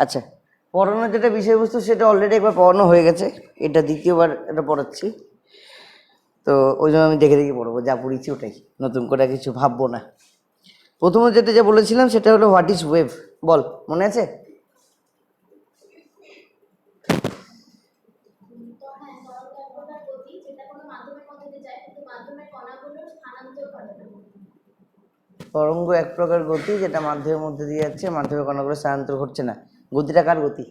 আচ্ছা, পড়ানোর যেটা বিষয়বস্তু সেটা অলরেডি একবার পড়ানো হয়ে গেছে, এটা দ্বিতীয়বার এটা পড়াচ্ছি, তো ওই জন্য আমি দেখে দেখে পড়বো, যা পড়েছি ওটাই, নতুন করে কিছু ভাববো না। প্রথমে যেটা যা বলেছিলাম সেটা হলো হোয়াট ইজ ওয়েভ, বল মনে আছে? তরঙ্গ এক প্রকার গতি যেটা মাধ্যমের মধ্যে দিয়ে যাচ্ছে, মাধ্যমের কণাগুলো স্থানান্তর ঘটছে না। গতিটা কার গতি?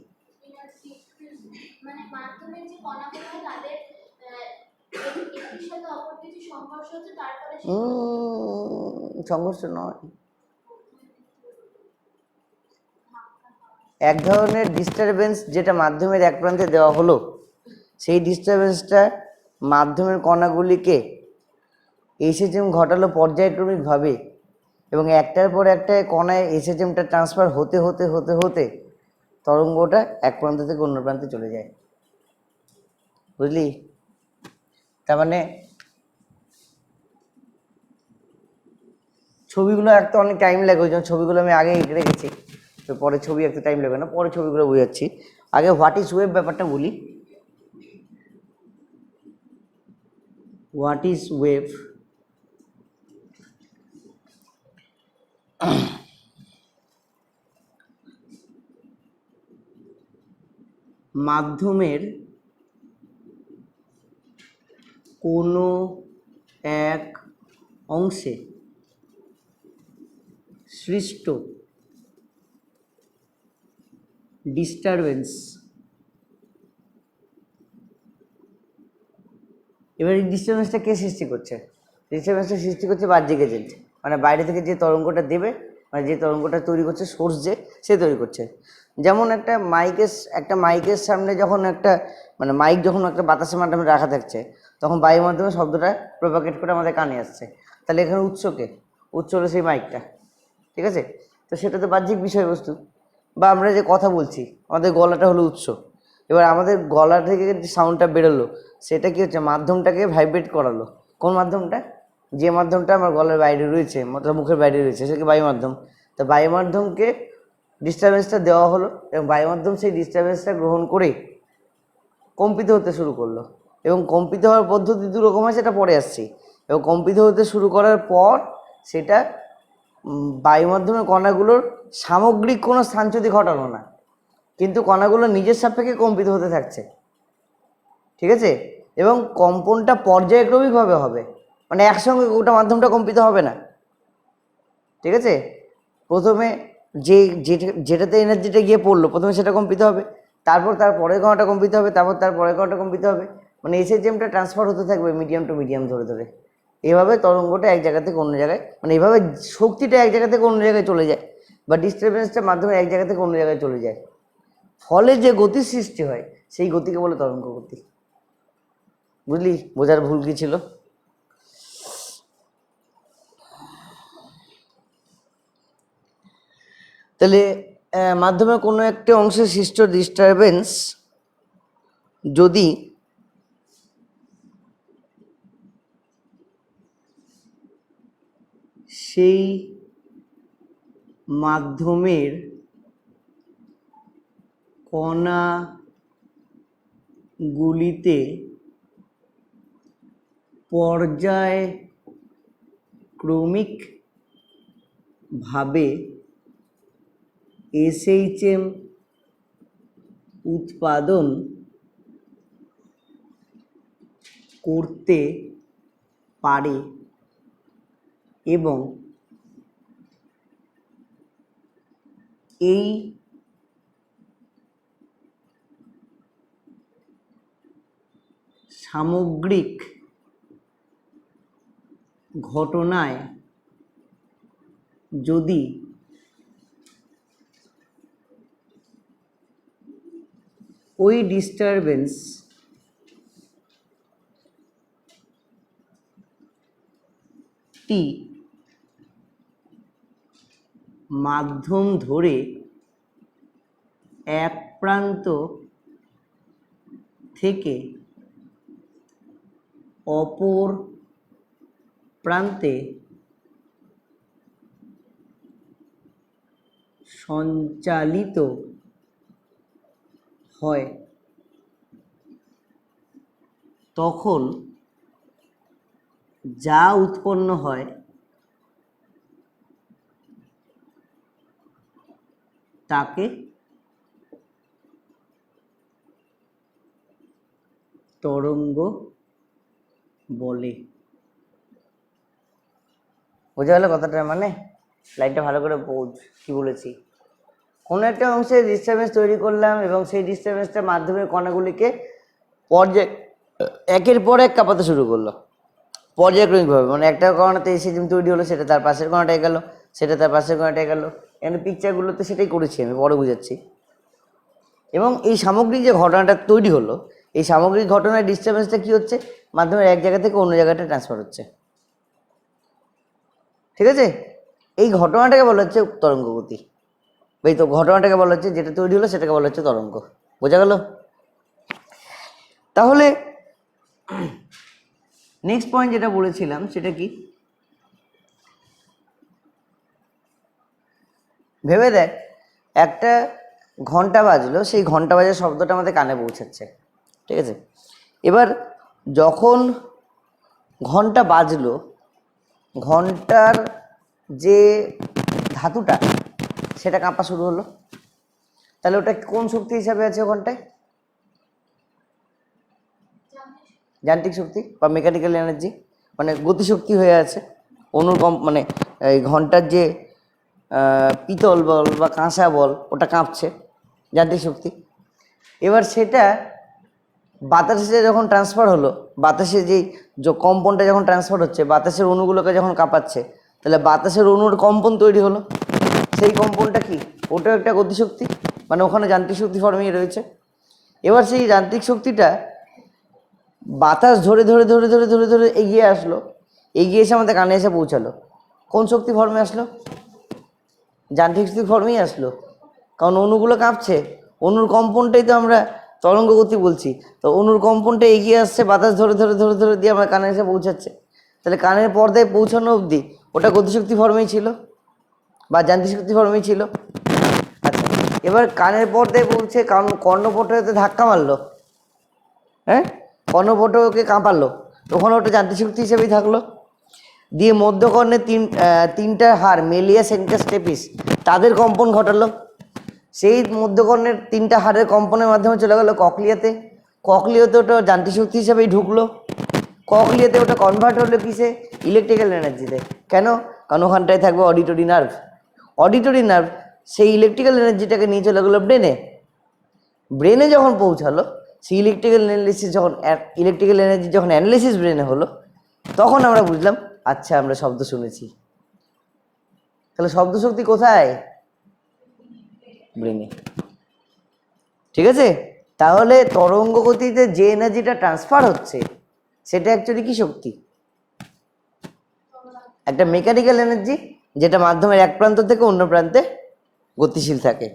সংঘর্ষ নয়, এক ধরনের ডিস্টারবেন্স যেটা মাধ্যমের এক প্রান্তে দেওয়া হলো, সেই ডিস্টারবেন্সটা মাধ্যমের কণাগুলিকে এসএচএম ঘটালো পর্যায়ক্রমিকভাবে, এবং একটার পর একটা কণায় এসএচএমটা ট্রান্সফার হতে হতে হতে হতে তরঙ্গটা এক প্রান্ত থেকে অন্য প্রান্তে চলে যায়। বুঝলি? তার মানে ছবিগুলো আঁকতে অনেক টাইম লাগে, ওই জন্য ছবিগুলো আমি আগে এঁকে রেখেছি, তো পরে ছবি আঁকতে টাইম লাগবে না, পরে ছবিগুলো বোঝাচ্ছি। আগে হোয়াট ইজ ওয়েভ ব্যাপারটা বলি। What is wave? মাধ্যমের কোনো এক অংশে সৃষ্ট ডিস্টারবেন্স, এবার এই ডিস্টারবেন্সটা কে সৃষ্টি করছে? ডিস্টারবেন্সটা সৃষ্টি করছে বাহ্যিক এজেন্ট, মানে বাইরে থেকে যে তরঙ্গটা দেবে, মানে যে তরঙ্গটা তৈরি করছে সোর্স যে, সে তৈরি করছে। যেমন একটা মাইকের সামনে যখন একটা, মানে মাইক যখন একটা বাতাসের মাধ্যমে রাখা থাকছে, তখন বায়ুর মাধ্যমে শব্দটা প্রোপাগেট করে আমাদের কানে আসছে, তাহলে এখানে উৎসকে, উৎস হলো সেই মাইকটা, ঠিক আছে? তো সেটা তো বাহ্যিক বিষয়বস্তু। বা আমরা যে কথা বলছি, আমাদের গলাটা হলো উৎস, এবার আমাদের গলা থেকে যে সাউন্ডটা বেরোলো সেটা কি হচ্ছে, মাধ্যমটাকে ভাইব্রেট করালো। কোন মাধ্যমটা? যে মাধ্যমটা আমার গলার বাইরে রয়েছে, মুখের বাইরে রয়েছে, সেটাকে বায়ু মাধ্যম। তা বায়ু মাধ্যমকে ডিস্টারবেন্সটা দেওয়া হলো, এবং বায়ু মাধ্যম সেই ডিস্টারবেন্সটা গ্রহণ করে কম্পিত হতে শুরু করলো, এবং কম্পিত হওয়ার পদ্ধতি দু রকম হয়, সেটা পরে আসছি। এবং কম্পিত হতে শুরু করার পর সেটা বায়ু মাধ্যমের কণাগুলোর সামগ্রিক কোনো স্থানচ্যুতি ঘটানো না, কিন্তু কণাগুলো নিজের সাপেক্ষে কম্পিত হতে থাকছে, ঠিক আছে? এবং কম্পনটা পর্যায়ক্রমিকভাবে হবে, মানে একসঙ্গে গোটা মাধ্যমটা কম্পিত হবে না, ঠিক আছে? প্রথমে যেটাতে এনার্জিটা গিয়ে পড়লো, প্রথমে সেটা কম্পিত হবে, তারপর তার পরের কণাটা কম্পিত হবে, তারপর তার পরের কণাটা কম্পিত হবে, মানে এসএচএমটা ট্রান্সফার হতে থাকবে মিডিয়াম টু মিডিয়াম ধরে ধরে। এভাবে তরঙ্গটা এক জায়গা থেকে অন্য জায়গায়, মানে এভাবে শক্তিটা এক জায়গা থেকে অন্য জায়গায় চলে যায়, বা ডিস্টারবেন্সটার মাধ্যমে এক জায়গা থেকে অন্য জায়গায় চলে যায়, ফলে যে গতির সৃষ্টি হয় সেই গতিকে বলে তরঙ্গ গতি। বুঝলি বোঝার ভুল কি ছিল? তাহলে মাধ্যমে কোনো একটা অংশে সৃষ্ট ডিস্টারবেন্স যদি সেই মাধ্যমের কণাগুলিতে পর্যায়ক্রমিকভাবে এসএইচএম উৎপাদন করতে পারে এবং এই সামগ্রিক ঘটনায় যদি ওই ডিস্টারবেন্সটি মাধ্যম ধরে এক প্রান্ত থেকে অপর প্রান্তে সঞ্চালিত হয় তখন যা উৎপন্ন হয় তাকে তরঙ্গ বলে। বোঝা গেল কথাটার মানে? লাইনটা ভালো করে বোঝ কি বলেছি। কোনো একটা অংশে ডিস্টারবেন্স তৈরি করলাম এবং সেই ডিস্টারবেন্সটার মাধ্যমে কণাগুলিকে পর্যায় একের পর এক কাঁপাতে শুরু করলো পর্যায়ক্রমিকভাবে। মানে একটা কণাতে এসে যেমন তৈরি হলো সেটা তার পাশের কণাটায় গেল, সেটা তার পাশের কণাটায় গেল। এখানে পিকচারগুলোতে সেটাই করেছি আমি, পরে বুঝাচ্ছি। এবং এই সামগ্রিক যে ঘটনাটা তৈরি হলো, এই সামগ্রিক ঘটনার ডিস্টারবেন্সটা কী হচ্ছে, মাধ্যমে এক জায়গা থেকে অন্য জায়গাটা ট্রান্সফার হচ্ছে। ঠিক আছে, এই ঘটনাটাকে বলা হচ্ছে তরঙ্গ গতি। এই তো ঘটনাটাকে বলা হচ্ছে, যেটা তৈরি হলো সেটাকে বলা হচ্ছে তরঙ্গ। বোঝা গেল? তাহলে নেক্সট পয়েন্ট যেটা বলেছিলাম সেটা কি, ভেবে দেখ একটা ঘন্টা বাজলো, সেই ঘন্টা বাজার শব্দটা আমাদের কানে পৌঁছাচ্ছে। ঠিক আছে, এবার যখন ঘন্টা বাজলো, ঘন্টার যে ধাতুটা সেটা কাঁপা শুরু হলো। তাহলে ওটা কোন শক্তি হিসাবে আছে ঘন্টায়? যান্ত্রিক শক্তি বা মেকানিক্যাল এনার্জি, মানে গতিশক্তি হয়ে আছে। অনুকম্প মানে এই ঘন্টার যে পিতল বল বা কাঁসা বল ওটা কাঁপছে, যান্ত্রিক শক্তি। এবার সেটা বাতাসে যখন ট্রান্সফার হলো, বাতাসে যেই কম্পনটা যখন ট্রান্সফার হচ্ছে, বাতাসের অণুগুলোকে যখন কাঁপাচ্ছে, তাহলে বাতাসের অণুর কম্পন তৈরি হলো। সেই কম্পনটা কি, ওটাও একটা গতিশক্তি, মানে ওখানে যান্ত্রিক শক্তি ফর্মেই রয়েছে। এবার সেই যান্ত্রিক শক্তিটা বাতাস ধরে ধরে ধরে ধরে ধরে ধরে এগিয়ে আসলো, এগিয়ে এসে আমাদের কানে এসে পৌঁছালো। কোন শক্তি ফর্মে আসলো? যান্ত্রিক শক্তি ফর্মেই আসলো, কারণ অণুগুলো কাঁপছে। অণুর কম্পনটাই তো আমরা তরঙ্গ গতি বলছি। তো অণুর কম্পনটা এগিয়ে আসছে, বাতাস ধরে ধরে ধরে ধরে দিয়ে আমার কানে এসে পৌঁছাচ্ছে। তাহলে কানের পর্দায় পৌঁছানো অবধি ওটা গতিশক্তি ফর্মেই ছিল বা যান্ত্রিক শক্তি ফর্মেই ছিল। আচ্ছা, এবার কানের পর্দায় পৌঁছে কর্ণপটকে ধাক্কা মারলো, হ্যাঁ, কর্ণপটকে কাঁপালো, তখন ওটা যান্ত্রিক শক্তি হিসেবেই থাকলো। দিয়ে মধ্যকর্ণের তিনটা হাড় মেলিয়াস, সেন্টাস, স্টেপিস, তাদের কম্পন ঘটালো। সেই মধ্যকর্ণের তিনটা হাড়ের কম্পনের মাধ্যমে চলে গেল ককলিয়াতে। ককলিয়াতে ওটা যান্ত্রিক শক্তি হিসেবেই ঢুকলো। ককলিয়াতে ওটা কনভার্ট হলো কিসে? ইলেকট্রিক্যাল এনার্জিতে। কেন? কারণ ওখানটায় থাকবে অডিটরি নার্ভ। অডিটরি নার্ভ সেই ইলেকট্রিক্যাল এনার্জিটাকে নিয়ে চলে গেলো ব্রেনে। ব্রেনে যখন পৌঁছালো, সেই ইলেকট্রিক্যাল এনার্জি যখন অ্যানালিসিস ব্রেনে হলো, তখন আমরা বুঝলাম আচ্ছা আমরা শব্দ শুনেছি। তাহলে শব্দ শক্তি কোথায়? ব্রেনে। ঠিক আছে, তাহলে তরঙ্গ গতিতে যে এনার্জিটা ট্রান্সফার হচ্ছে সেটা অ্যাকচুয়ালি কি শক্তি? একটা মেকানিক্যাল এনার্জি, যেটা মাধ্যমের এক প্রান্ত থেকে অন্য প্রান্তে গতিশীল থাকে।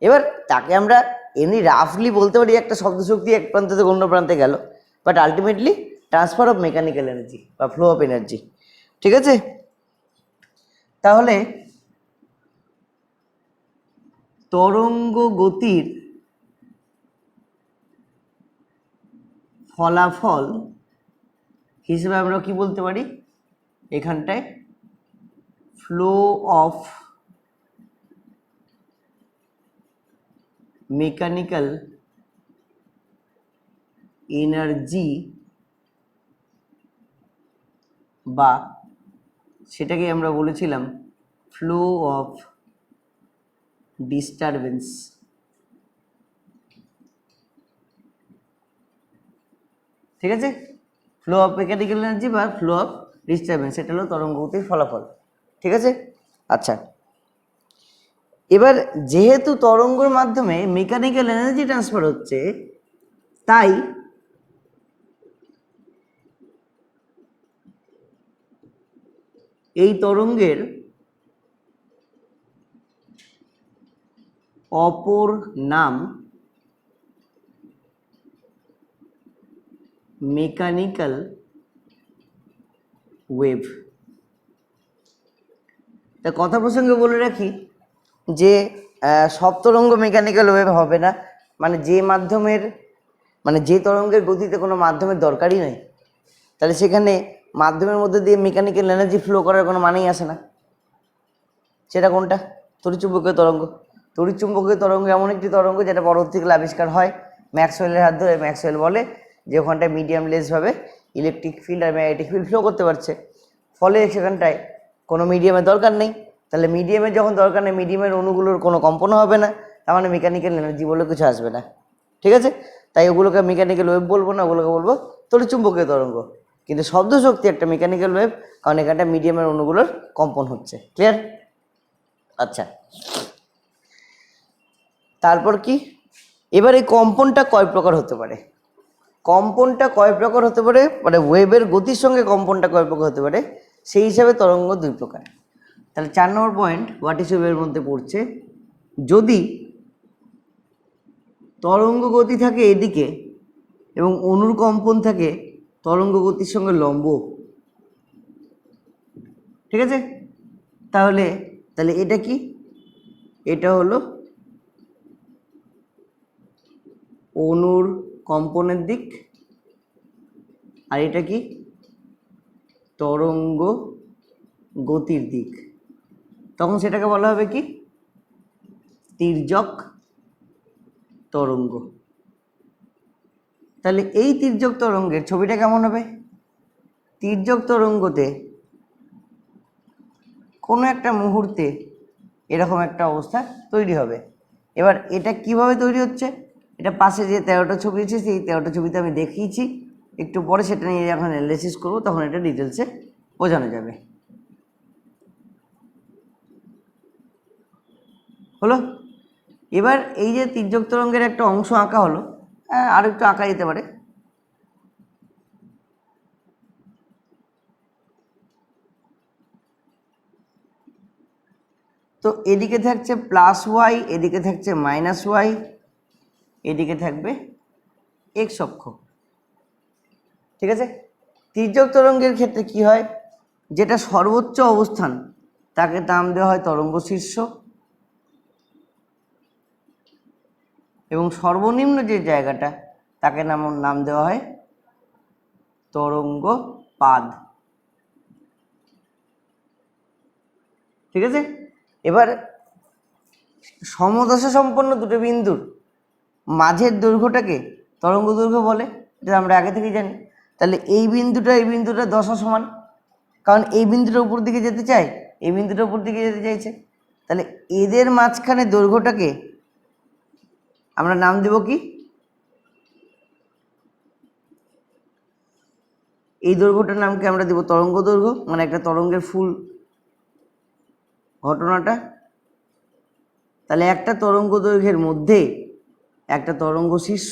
এবার তাকে আমরা এমনি রাফলি বলতে পারি একটা শব্দ শক্তি এক প্রান্ত থেকে অন্য প্রান্তে গেল, but ultimately transfer of mechanical energy বা ফ্লো অফ এনার্জি। ঠিক আছে, তাহলে তরঙ্গ গতির ফলাফল হিসেবে আমরা কি বলতে পারি? এখানটায় ফ্লো অফ মেকানিক্যাল এনার্জি, বা সেটাকে আমরা বলেছিলাম ফ্লো অফ ডিস্টারবেন্স। ঠিক আছে, ফ্লো অফ মেকানিক্যাল এনার্জি বা ফ্লো অফ ডিস্টারবেন্স, এটা হলো তরঙ্গ গতির ফলাফল। ঠিক আছে, আচ্ছা, এবার যেহেতু তরঙ্গের মাধ্যমে মেকানিক্যাল এনার্জি ট্রান্সফার হচ্ছে, তাই এই তরঙ্গের অপর নাম মেকানিক্যাল ওয়েভ। তা কথা প্রসঙ্গে বলে রাখি, যে সব তরঙ্গ মেকানিক্যাল ওয়েভ হবে না, মানে যে তরঙ্গের গতিতে কোনো মাধ্যমের দরকারই নেই, তাহলে সেখানে মাধ্যমের মধ্যে দিয়ে মেকানিক্যাল এনার্জি ফ্লো করার কোনো মানেই আসে না। সেটা কোনটা? তড়িৎচুম্বকীয় তরঙ্গ। তড়িৎচুম্বকীয় তরঙ্গ এমন একটি তরঙ্গ যেটা পরবর্তীকালে আবিষ্কার হয় ম্যাক্সওয়েলের হাত ধরে। ম্যাক্সওয়েল বলে যে ওখানটায় মিডিয়ামলেসভাবে ইলেকট্রিক ফিল্ড আর ম্যাগনেটিক ফিল্ড ফ্লো করতে পারছে, ফলে সেখানটায় কোনো মিডিয়ামের দরকার নেই। তাহলে মিডিয়ামের যখন দরকার নেই, মিডিয়ামের অণুগুলোর কোনো কম্পনও হবে না, তার মানে মেকানিক্যাল এনার্জি বলে কিছু আসবে না। ঠিক আছে, তাই ওগুলোকে মেকানিক্যাল ওয়েভ বলবো না, ওগুলোকে বলবো তড়িৎচুম্বকীয় তরঙ্গ। কিন্তু শব্দ শক্তি একটা মেকানিক্যাল ওয়েভ, কারণ এখানটা মিডিয়ামের অণুগুলোর কম্পন হচ্ছে। ক্লিয়ার? আচ্ছা, তারপর কি? এবার এই কম্পনটা কয় প্রকার হতে পারে? কম্পনটা কয় প্রকার হতে পারে, মানে ওয়েভের গতির সঙ্গে কম্পনটা কয় প্রকার হতে পারে, সেই হিসাবে তরঙ্গ দুই প্রকার। তাহলে 4 নম্বর পয়েন্ট হোয়াট ইজ ওয়েভের মধ্যে পড়ছে, যদি তরঙ্গ গতি থাকে এদিকে এবং অণুর কম্পন থাকে তরঙ্গ গতির সঙ্গে লম্ব, ঠিক আছে, তাহলে এটা কি? এটা হলো অণুর কম্পনের দিক, আর এটা কি? তরঙ্গ গতির দিক। তখন সেটাকে বলা হবে কি? তির্যক তরঙ্গ। তাহলে এই তির্যক তরঙ্গের ছবিটা কেমন হবে? তির্যক তরঙ্গতে কোনো একটা মুহূর্তে এরকম একটা অবস্থা তৈরি হবে। এবার এটা কিভাবে তৈরি হচ্ছে, এটা পাশে যে 13টা ছবি আছে সেই 13টা ছবিতে আমি দেখিয়েছি, একটু পরে সেটা নিয়ে যখন অ্যানালাইসিস করবো তখন এটা ডিটেলসে বোঝানো যাবে। হলো? এবার এই যে তির্যক তরঙ্গের একটা অংশ আঁকা হলো, আর একটু আঁকা যেতে পারে। তো এদিকে থাকছে প্লাস ওয়াই, এদিকে থাকছে মাইনাস ওয়াই, এদিকে থাকবে এক্স অক্ষ। ঠিক আছে, তির্যক তরঙ্গের ক্ষেত্রে কি হয়, যেটা সর্বোচ্চ অবস্থান তাকে নাম দেওয়া হয় তরঙ্গ শীর্ষ, এবং সর্বনিম্ন যে জায়গাটা তাকে নাম দেওয়া হয় তরঙ্গ পাদ। ঠিক আছে, এবার সমদশা সম্পন্ন দুটো বিন্দুর মাঝের দৈর্ঘ্যটাকে তরঙ্গ দৈর্ঘ্য বলে, এটা আমরা আগে থেকেই জানি। তাহলে এই বিন্দুটা দশা সমান, কারণ এই বিন্দুটা উপর দিকে যেতে চায়, এই বিন্দুটা উপর দিকে যেতে চাইছে, তাহলে এদের মাঝখানে দৈর্ঘ্যটাকে আমরা নাম দেব কি? এই দৈর্ঘ্যটার নামকে আমরা দেব তরঙ্গ দৈর্ঘ্য, মানে একটা তরঙ্গের ফুল ঘটনাটা। তাহলে একটা তরঙ্গ দৈর্ঘ্যের মধ্যে একটা তরঙ্গ শীর্ষ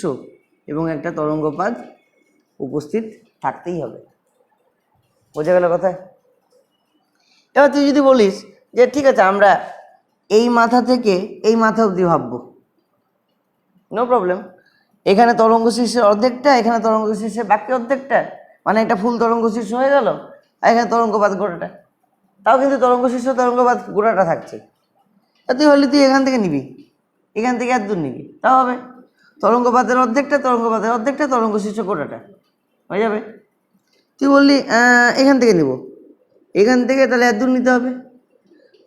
এবং একটা তরঙ্গপাদ উপস্থিত থাকতেই হবে। বোঝা গেল কথা? এবার তুই যদি বলিস যে ঠিক আছে আমরা এই মাথা থেকে এই মাথা অবধি ভাববো, নো প্রবলেম। এখানে তরঙ্গ শীর্ষের অর্ধেকটা, এখানে তরঙ্গ শীর্ষের বাকি অর্ধেকটা, মানে একটা ফুল তরঙ্গ শীর্ষ হয়ে গেল, আর এখানে তরঙ্গপাত গোটাটা। তাও কিন্তু তরঙ্গ শীর্ষ তরঙ্গপাত গোটাটা থাকছে। তুই হলে তুই এখান থেকে নিবি, এখান থেকে এত দূর নিবি, তাও হবে। তরঙ্গপাতের অর্ধেকটা, তরঙ্গপাতের অর্ধেকটা, তরঙ্গ শীর্ষ গোটাটা হয়ে যাবে। তুই বললি এখান থেকে নিব, এখান থেকে তাহলে এত দূর নিতে হবে,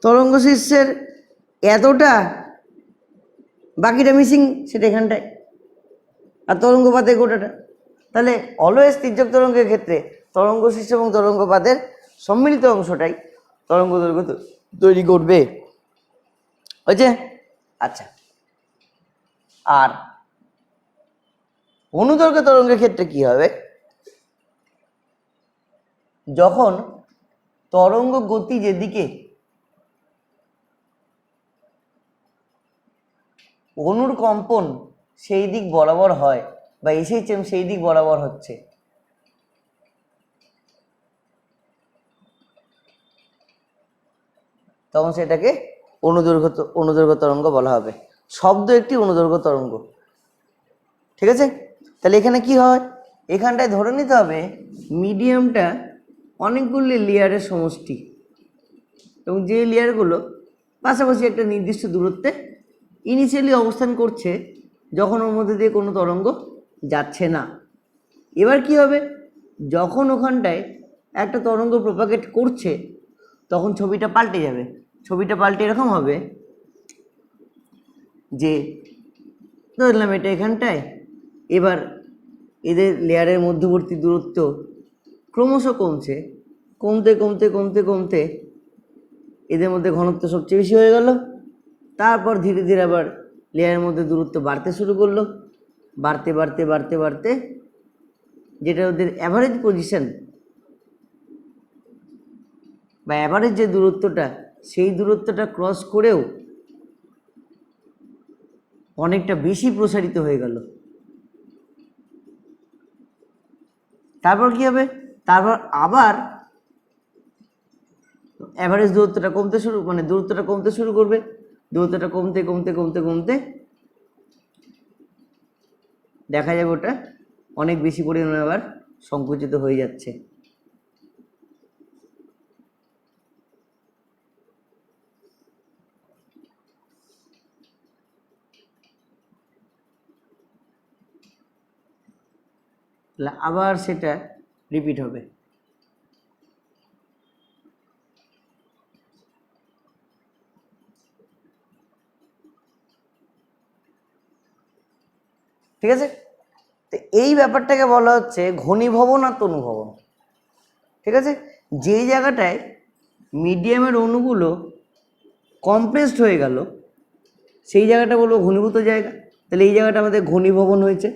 তরঙ্গ শীর্ষের এতটা, বাকিটা মিসিং সেটা এখানটায়, আর তরঙ্গপাতের গোটাটা। তাহলে অলওয়েজ তির্যক তরঙ্গের ক্ষেত্রে তরঙ্গ শীর্ষ এবং তরঙ্গপাতের সম্মিলিত অংশটাই তরঙ্গ দৈর্ঘ্য তৈরি করবে। হয়েছে? আচ্ছা, আর অনুদৈর্ঘ্য তরঙ্গের ক্ষেত্রে কি হবে, যখন তরঙ্গ গতি যেদিকে অনুর কম্পন সেই দিক বরাবর হয় বা এসেছে সেই দিক বরাবর হচ্ছে, তখন সেটাকে অনুদৈর্ঘ্য তরঙ্গ বলা হবে। শব্দ একটি অনুদৈর্ঘ্য তরঙ্গ। ঠিক আছে, তাহলে এখানে কি হয়, এখানটায় ধরে নিতে হবে মিডিয়ামটা অনেকগুলি লেয়ারের সমষ্টি, এবং যে লেয়ারগুলো পাশাপাশি একটা নির্দিষ্ট দূরত্বে ইনিশিয়ালি অবস্থান করছে যখন ওর মধ্যে দিয়ে কোনো তরঙ্গ যাচ্ছে না। এবার কি হবে, যখন ওখানটায় একটা তরঙ্গ প্রপাগেট করছে তখন ছবিটা পাল্টে যাবে। ছবিটা পাল্টে এরকম হবে যে ধরলাম এটা এখানটায়, এবার এদের লেয়ারের মধ্যবর্তী দূরত্ব ক্রমশ কমছে, কমতে কমতে কমতে কমতে এদের মধ্যে ঘনত্ব সবচেয়ে বেশি হয়ে গেল। তারপর ধীরে ধীরে আবার লেয়ারের মধ্যে দূরত্ব বাড়তে শুরু করলো, বাড়তে বাড়তে বাড়তে বাড়তে যেটা ওদের অ্যাভারেজ পজিশন বা অ্যাভারেজ যে দূরত্বটা, সেই দূরত্বটা ক্রস করেও অনেকটা বেশি প্রসারিত হয়ে গেল। তারপর কি হবে, তারপর আবার অ্যাভারেজ দূরত্বটা কমতে শুরু দূরত্বটা কমতে শুরু করবে, দূরত্বটা কমতে কমতে কমতে কমতে দেখা যাবে ওটা অনেক বেশি পরিমাণে আবার সংকুচিত হয়ে যাচ্ছে। আবার সেটা রিপিট হবে। ঠিক আছে, তো এই ব্যাপারটাকে বলা হচ্ছে ঘনীভবন আর তনুভবন। ঠিক আছে, যেই জায়গাটায় মিডিয়ামের অণুগুলো কম্প্রেসড হয়ে গেল সেই জায়গাটা বলবো ঘনীভূত জায়গা। তাহলে এই জায়গাটা আমাদের ঘনীভবন হয়েছে।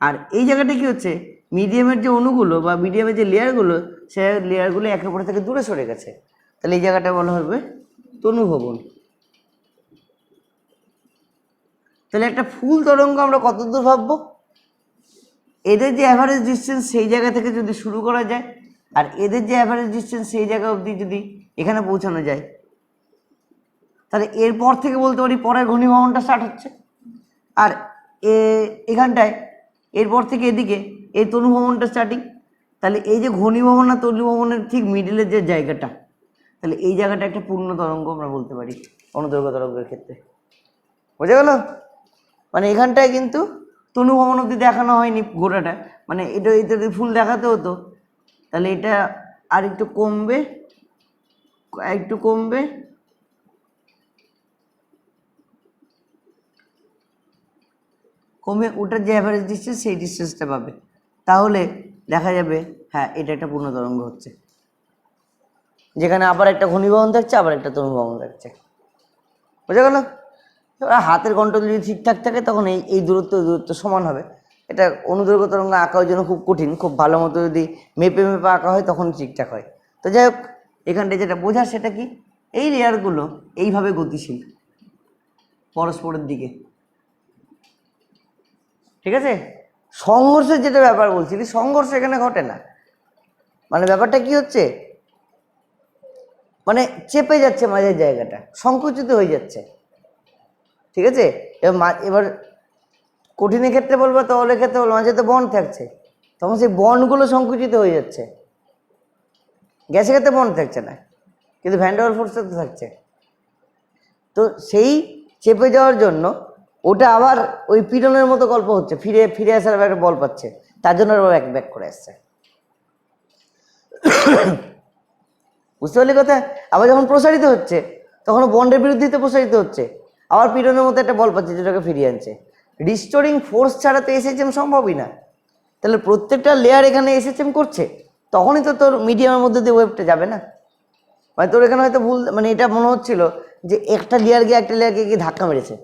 আর এই জায়গাটা কি হচ্ছে, মিডিয়ামের যে অণুগুলো বা মিডিয়ামের যে লেয়ারগুলো, সে লেয়ারগুলো একে অপর থেকে দূরে সরে গেছে। তাহলে এই জায়গাটা বলা হবে তনুভবন। তাহলে একটা ফুল তরঙ্গ আমরা কত দূর ভাববো, এদের যে অ্যাভারেজ ডিস্টেন্স সেই জায়গা থেকে যদি শুরু করা যায়, আর এদের যে অ্যাভারেজ ডিস্টেন্স সেই জায়গা অবধি যদি এখানে পৌঁছানো যায়, তাহলে এরপর থেকে বলতে পারি পরের ঘনীভবনটা স্টার্ট হচ্ছে। আর এখানটায় এরপর থেকে এদিকে এই তনুভবনটা স্টার্টিং। তাহলে এই যে ঘনীভবন আর তনুভবনের ঠিক মিডিলের যে জায়গাটা, তাহলে এই জায়গাটা একটা পূর্ণ তরঙ্গ আমরা বলতে পারি অনুদৈর্ঘ্য তরঙ্গের ক্ষেত্রে। বোঝা গেল? এখানটায় কিন্তু তনুভবন অবধি দেখানো হয়নি গোটাটা, এটা যদি ফুল দেখাতে হতো তাহলে এটা আর একটু কমবে, একটু কমবে, কমে ওটার যে অ্যাভারেজ ডিস্টেন্স সেই ডিস্টেন্সটা পাবে। তাহলে দেখা যাবে হ্যাঁ এটা একটা পূর্ণ তরঙ্গ হচ্ছে, যেখানে আবার একটা ঘনীভবন থাকছে, আবার একটা তনুভবন থাকছে। বোঝা গেল? এবার হাতের কন্ট্রোল যদি ঠিকঠাক থাকে তখন এই দূরত্ব সমান হবে। এটা অনুদৈর্ঘ্য তরঙ্গ আঁকার জন্য খুব কঠিন, খুব ভালো মতো যদি মেপে মেপে আঁকা হয় তখন ঠিকঠাক হয়। তো যাই হোক, এখানটায় যেটা বোঝার সেটা কি, এই লেয়ারগুলো এইভাবে গতিশীল পরস্পরের দিকে। ঠিক আছে, সংঘর্ষের যেটা ব্যাপার বলছিলি, সংঘর্ষ এখানে ঘটে না। ব্যাপারটা কি হচ্ছে, চেপে যাচ্ছে মাঝের জায়গাটা, সংকুচিত হয়ে যাচ্ছে। ঠিক আছে, এবার কঠিনের ক্ষেত্রে বলবো, তরলের ক্ষেত্রে বলবো, মাঝে তো বন্ড থাকছে, তখন সেই বন্ডগুলো সংকুচিত হয়ে যাচ্ছে। গ্যাসের ক্ষেত্রে বন্ড থাকছে না, কিন্তু ভ্যান ডার ওয়ালস ফোর্সটা তো থাকছে। তো সেই চেপে যাওয়ার জন্য ওটা আবার ওই পীড়নের মতো গল্প হচ্ছে, ফিরে ফিরে আসার একটা বল পাচ্ছে, তার জন্য আবার ব্যাক করে আসছে। বুঝতে পারলি কথা? আবার যখন প্রসারিত হচ্ছে তখন বন্ডের বিরুদ্ধে প্রসারিত হচ্ছে, আবার পীড়নের মতো একটা বল পাচ্ছে যেটাকে ফিরিয়ে আনছে। রিস্টোরিং ফোর্স ছাড়া তো এসএচএম সম্ভবই না। তাহলে প্রত্যেকটা লেয়ার এখানে এসএচএম করছে, তখনই তো তোর মিডিয়ামের মধ্যে দিয়ে ওয়েভটা যাবে না। তোর এখানে হয়তো ভুল, এটা মনে হচ্ছিল যে একটা লেয়ার গিয়ে একটা লেয়ারকে গিয়ে ধাক্কা মেরেছে,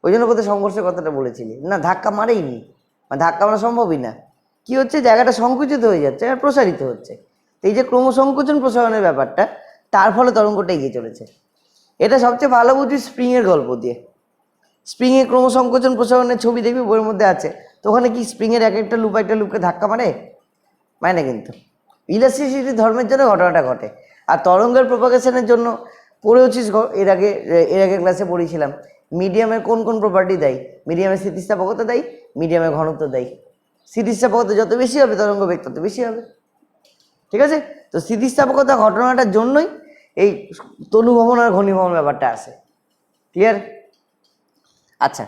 ওই জন্য কোথায় সংঘর্ষের কথাটা বলেছিলি না, ধাক্কা মারেইনি, ধাক্কা মারা সম্ভবই না। কি হচ্ছে, জায়গাটা সংকুচিত হয়ে যাচ্ছে আর প্রসারিত হচ্ছে। এই যে ক্রমসংকোচন প্রসারণের ব্যাপারটা, তার ফলে তরঙ্গটা এগিয়ে চলেছে। এটা সবচেয়ে ভালো বুঝি স্প্রিংয়ের গল্প দিয়ে। স্প্রিংয়ে ক্রমসংকোচন প্রসারণের ছবি দেখবি বইয়ের মধ্যে আছে, তো ওখানে কি স্প্রিংয়ের এক একটা লুপ একটা লুপকে ধাক্কা মারে না, কিন্তু ইলাস্টিসিটি ধর্মের জন্য ঘটনাটা ঘটে। আর তরঙ্গের প্রপাগেশনের জন্য পড়েওছিস, এর আগে ক্লাসে পড়েছিলাম মিডিয়ামের কোন কোন প্রপার্টি দেয়। মিডিয়ামের স্থিতিস্থাপকতা দেয়, মিডিয়ামের ঘনত্ব দেয়। স্থিতিস্থাপকতা যত বেশি হবে তরঙ্গ বেগ তত বেশি হবে। ঠিক আছে? তো স্থিতিস্থাপকতা ঘটনাটার জন্যই এই তনুভবন আর ঘনীভবন ব্যাপারটা আসে। ক্লিয়ার? আচ্ছা,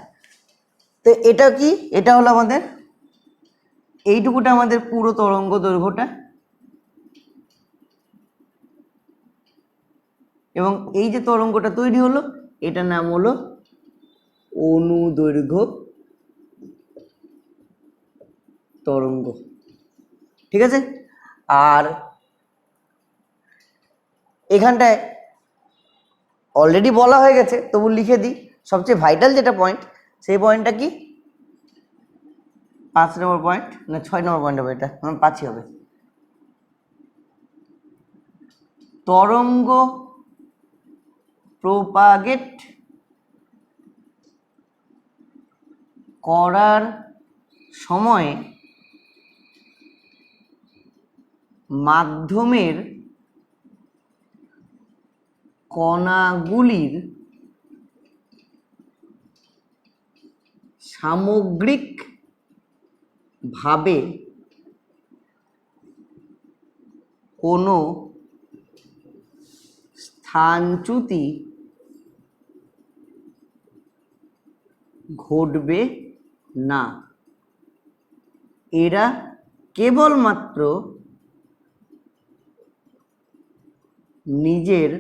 তো এটা কি? এটা হলো আমাদের এইটুকুটা আমাদের পুরো তরঙ্গ দৈর্ঘ্যটা, এবং এই যে তরঙ্গটা তৈরি হলো এটার নাম হলো অনুদৈর্ঘ্য তরঙ্গ। ঠিক আছে? আর এখানটায় অলরেডি বলা হয়ে গেছে, তবু লিখে দিই, সবচেয়ে ভাইটাল যেটা পয়েন্ট, সেই পয়েন্টটা কি? 5 নম্বর পয়েন্ট, না 6 নম্বর পয়েন্ট হবে, এটা 5ই হবে। তরঙ্গ প্রোপাগেট করার সময় মাধ্যমের কণাগুলির সামগ্রিকভাবে কোনো স্থানচ্যুতি ঘটবে না। এরা কেবলমাত্র নিজের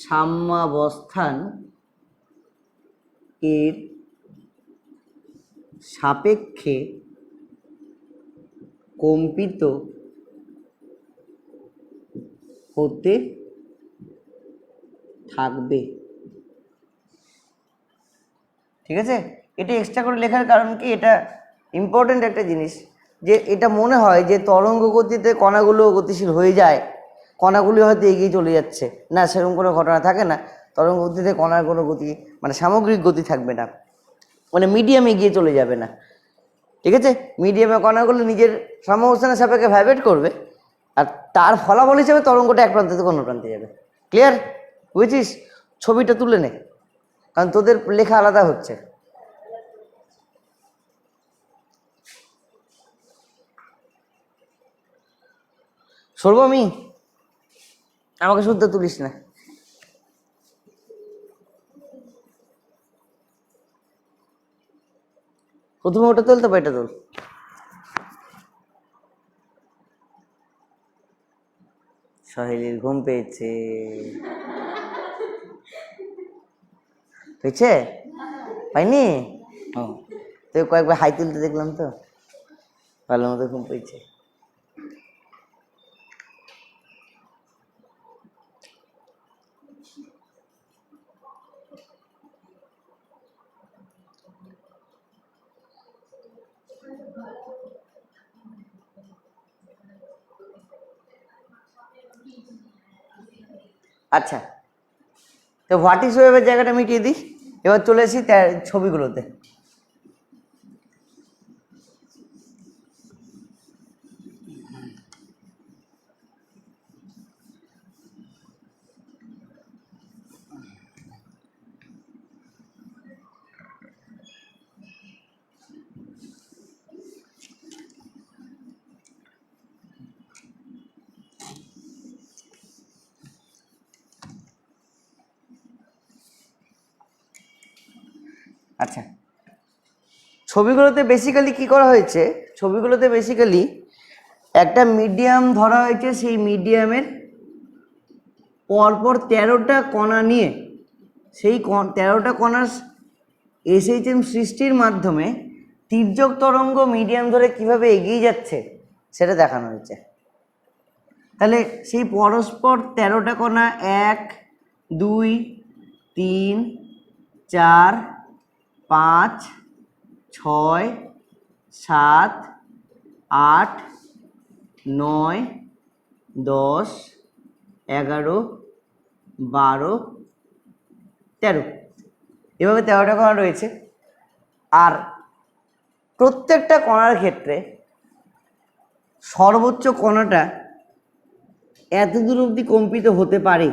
সাম্যাবস্থান এর সাপেক্ষে কম্পিত হতে থাকবে। ঠিক আছে? এটা এক্সট্রা করে লেখার কারণ কি, এটা ইম্পর্টেন্ট একটা জিনিস, যে এটা মনে হয় যে তরঙ্গ গতিতে কণাগুলো গতিশীল হয়ে যায়, কণাগুলি হয়তো এগিয়ে চলে যাচ্ছে, না সেরকম কোনো ঘটনা থাকে না। তরঙ্গ গতিতে কণার কোনো গতি মানে সামগ্রিক গতি থাকবে না, মানে মিডিয়াম এগিয়ে চলে যাবে না। ঠিক আছে? মিডিয়ামে কণাগুলো নিজের সাম্যাবস্থানের সাপেক্ষে ভাইব্রেট করবে, আর তার ফলাফল হিসেবে তরঙ্গটা এক প্রান্ত থেকে অন্য প্রান্তে যাবে। ক্লিয়ার? বুঝেছিস? ছবিটা তুলে নে, কারণ তোদের লেখা আলাদা হচ্ছে। সরবো আমি? আমাকে শুদ্ধ তুলিস না। প্রথমে ওটা তোল, তারপর এটা তোল। সহেলির ঘুম পেয়েছে। পেয়েছে? পাইনি? ও, তুই কয়েকবার হাই তুলতে দেখলাম তো, ভালো মতো ঘুম পেয়েছে। আচ্ছা, তো হোয়াট ইজ ওয়েভের জায়গাটা মিটিয়ে দিই। এবার চলে এসি ছবিগুলোতে। আচ্ছা, ছবিগুলোতে বেসিক্যালি কি করা হয়েছে, ছবিগুলোতে বেসিক্যালি একটা মিডিয়াম ধরা হয়েছে, সেই মিডিয়ামের পরপর 13টা কণা নিয়ে, সেই 13টা কণার এসএইচএম সৃষ্টির মাধ্যমে তির্যক তরঙ্গ মিডিয়াম ধরে কিভাবে এগিয়ে যাচ্ছে সেটা দেখানো হয়েছে। তাহলে সেই পরস্পর 13টা কণা 1 2 3 4 5 6 7 8 9 10 11 12 13, এভাবে 13টা কণা রয়েছে। আর প্রত্যেকটা কণার ক্ষেত্রে সর্বোচ্চ কণাটা এত দূর অবধি কম্পিত হতে পারে,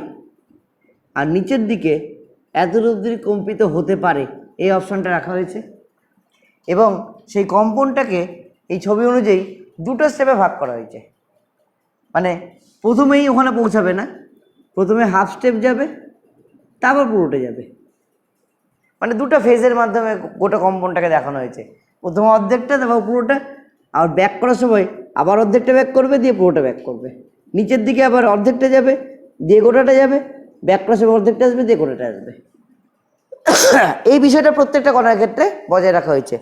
আর নিচের দিকে এত দূর অবধি কম্পিত হতে পারে, এই অপশনটা রাখা হয়েছে। এবং সেই কম্পাউন্ডটাকে এই ছবি অনুযায়ী দুটো স্টেপে ভাগ করা হয়েছে। মানে প্রথমেই ওখানে পৌঁছাবে না, প্রথমে হাফ স্টেপ যাবে, তারপর পুরোটা যাবে। মানে দুটো ফেজের মাধ্যমে গোটা কম্পাউন্ডটাকে দেখানো হয়েছে, প্রথমে অর্ধেকটা তারপর পুরোটা। আর ব্যাক করার সময় আবার অর্ধেকটা ব্যাক করবে, দিয়ে পুরোটা ব্যাক করবে। নিচের দিকে আবার অর্ধেকটা যাবে, দিয়ে গোটাটা যাবে, ব্যাক করার সময় অর্ধেকটা আসবে, দিয়ে গোটাটা আসবে। এই বিষয়টা প্রত্যেকটা কণার ক্ষেত্রে বজায় রাখা হয়েছে,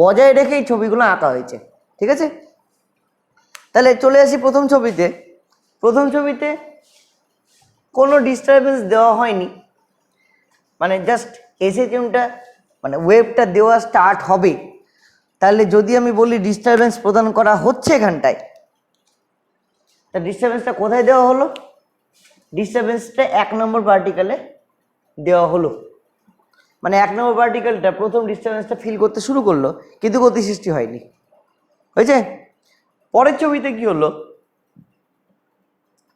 বজায় রেখে এই ছবিগুলো আঁকা হয়েছে। ঠিক আছে, তাহলে চলে আসি প্রথম ছবিতে। প্রথম ছবিতে কোনো ডিস্টারবেন্স দেওয়া হয়নি, মানে জাস্ট এসএচএমটা মানে ওয়েভটা দেওয়া স্টার্ট হবে। তাহলে যদি আমি বলি ডিস্টারবেন্স প্রদান করা হচ্ছে এখানটায়, তা ডিস্টারবেন্সটা কোথায় দেওয়া হলো? ডিস্টারবেন্সটা 1 নম্বর পার্টিকেলে দেওয়া হলো। মানে 1 নম্বর পার্টিকেলটা প্রথম ডিস্টারবেন্সটা ফিল করতে শুরু করলো, কিন্তু গতি সৃষ্টি হয়নি। হয়েছে? পরের ছবিতে কি হলো?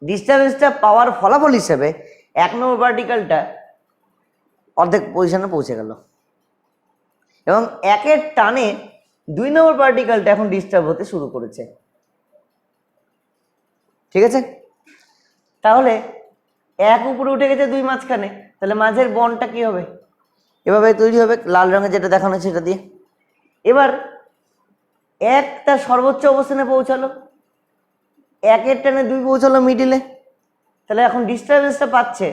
ডিস্টারবেন্সটা পাওয়ার ফলাফল হিসেবে 1 নম্বর পার্টিকেলটা অর্ধেক পজিশনে পৌঁছে গেল, এবং একের টানে 2 নম্বর পার্টিকেলটা এখন ডিস্টার্ব হতে শুরু করেছে। ঠিক আছে, তাহলে 1 উপরে উঠে গেছে, 2 মাঝখানে, তাহলে মাঝের বন্ডটা কি হবে? এভাবে তৈরি হবে, লাল রঙে যেটা দেখানো সেটা দিয়ে। এবার 1 তার সর্বোচ্চ অবস্থানে পৌঁছালো, 1-এর টানে 2 পৌঁছালো মিডিলে। তাহলে এখন ডিস্টারবেন্সটা পাচ্ছে,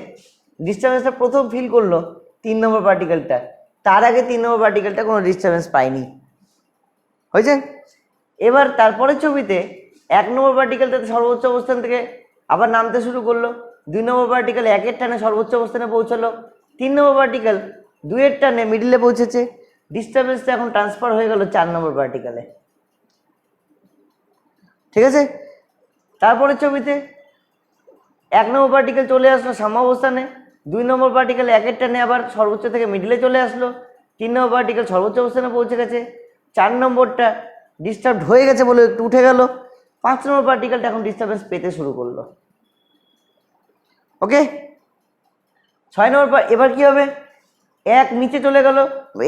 ডিস্টারবেন্সটা প্রথম ফিল করলো 3 নম্বর পার্টিকেলটা, তার আগে 3 নম্বর পার্টিকেলটা কোনো ডিস্টারবেন্স পায়নি। হয়েছে? এবার তারপরের ছবিতে 1 নম্বর পার্টিকেলটা সর্বোচ্চ অবস্থান থেকে আবার নামতে শুরু করলো, 2 নম্বর পার্টিকেল 1-এর টানে সর্বোচ্চ অবস্থানে পৌঁছালো, 3 নম্বর পার্টিকেল 2-এর টানে মিডিলে পৌঁছেছে। ডিস্টারবেন্সটা এখন ট্রান্সফার হয়ে গেল 4 নম্বর পার্টিকেলে। ঠিক আছে, তারপরের ছবিতে 1 নম্বর পার্টিকেল চলে আসলো সাম্যাবস্থানে, 2 নম্বর পার্টিকেল 1-এর টানে আবার সর্বোচ্চ থেকে মিডিলে চলে আসলো, 3 নম্বর পার্টিকেল সর্বোচ্চ অবস্থানে পৌঁছে গেছে, 4 নম্বরটা ডিস্টার্ব হয়ে গেছে বলে একটু উঠে গেল, 5 নম্বর পার্টিকেলটা এখন ডিস্টারবেন্স পেতে শুরু করলো। ওকে, 6 নম্বর এবার কি হবে? 1 নিচে চলে গেল,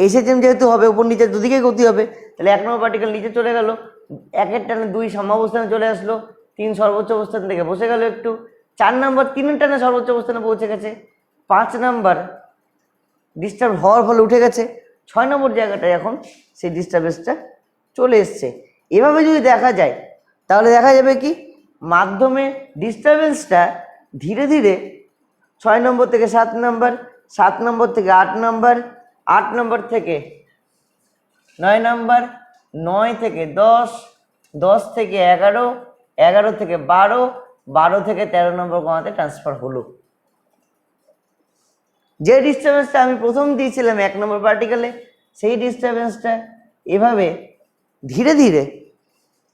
এসএচএম যেহেতু হবে উপর নিচে দুদিকে গতি হবে, তাহলে 1 নম্বর পার্টিকেল নিচে চলে গেল, 1-এর টানে 2 সাম্যাবস্থানে চলে আসলো, 3 সর্বোচ্চ অবস্থান থেকে বসে গেল একটু, 4 নম্বর 3-এর টানে সর্বোচ্চ অবস্থানে পৌঁছে গেছে, 5 নম্বর ডিস্টার্ব হওয়ার ফলে উঠে গেছে, 6 নম্বর জায়গাটায় এখন সেই ডিস্টারবেন্সটা চলে এসছে। এভাবে যদি দেখা যায় তাহলে দেখা যাবে কি মাধ্যমে ডিস্টারবেন্সটা ধীরে ধীরে 6 নম্বর থেকে 7 নম্বর, 7 নম্বর থেকে 8 নম্বর, 8 নম্বর থেকে 9 নম্বর, 9 থেকে 10, 10 থেকে 11, 11 থেকে 12, 12 থেকে 13 নম্বর কণাতে ট্রান্সফার হলো। যে ডিস্টারবেন্সটা আমি প্রথম দিয়েছিলাম 1 নম্বর পার্টিকেলে, সেই ডিস্টারবেন্সটা এভাবে ধীরে ধীরে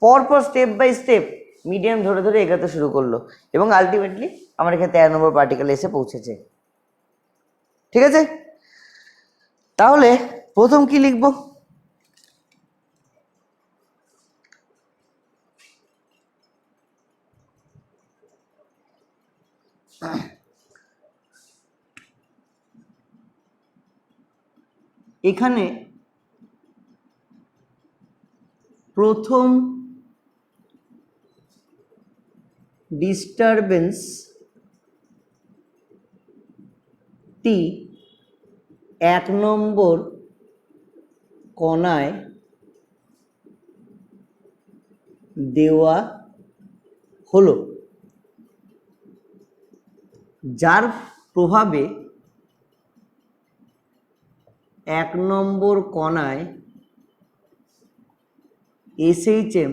পরপর স্টেপ বাই স্টেপ মিডিয়াম ধরে ধরে এগাতে শুরু করলো, এবং আলটিমেটলি আমার এখানে 13 নম্বর পার্টিকেলে এসে পৌঁছেছে। ঠিক আছে, তাহলে প্রথম কি লিখব? এখানে প্রথম ডিস্টারবেন্সটি 1 নম্বর কণায় দেওয়া হলো, যার প্রভাবে 1 নম্বর কণায় এসএইচএম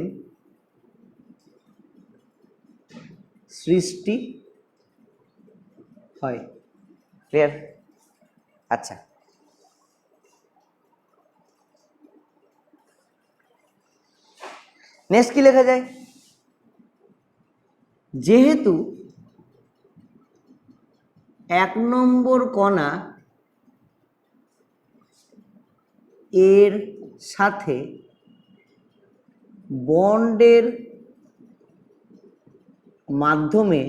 সৃষ্টি হয়। ক্লিয়ার? আচ্ছা, নেক্সট কি লেখা যায়? যেহেতু 1 নম্বর কণা এর সাথে বন্ডের মাধ্যমে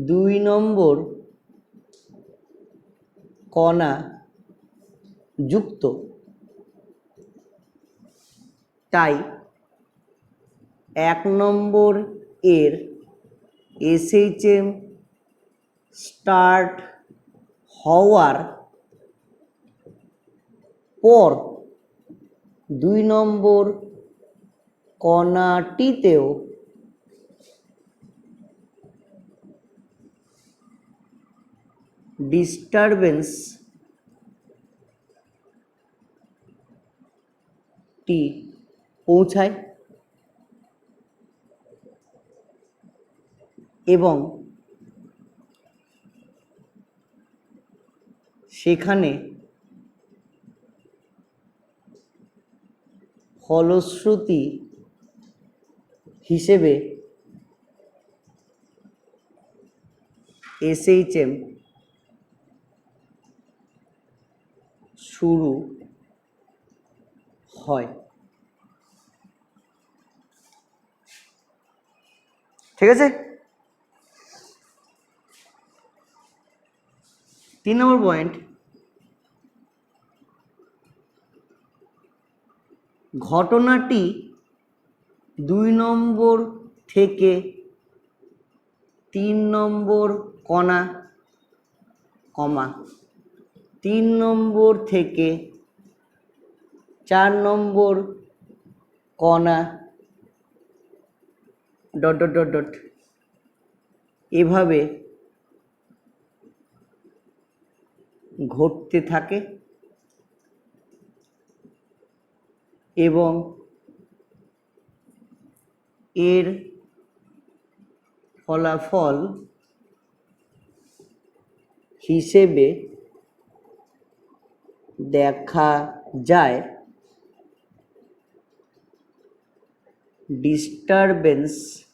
2 নম্বর কণা যুক্ত, তাই 1 নম্বর এর SHM স্টার্ট হওয়ার পর 2 নম্বর কণাটিতেও ডিস্টারবেন্স টি পৌঁছায় এবং সেখানে ফলশ্রুতি হিসেবে SHM শুরু হয়। ঠিক আছে, 3 নম্বর পয়েন্ট, ঘটনাটি 2 নম্বর থেকে 3 নম্বর কণা, 3 নম্বর থেকে 4 নম্বর কণা ডট ডট ডট ডট এভাবে ঘটতে থাকে এবং এর ফলাফল হিসেবে দেখা যায় ডিস্টারবেন্সটি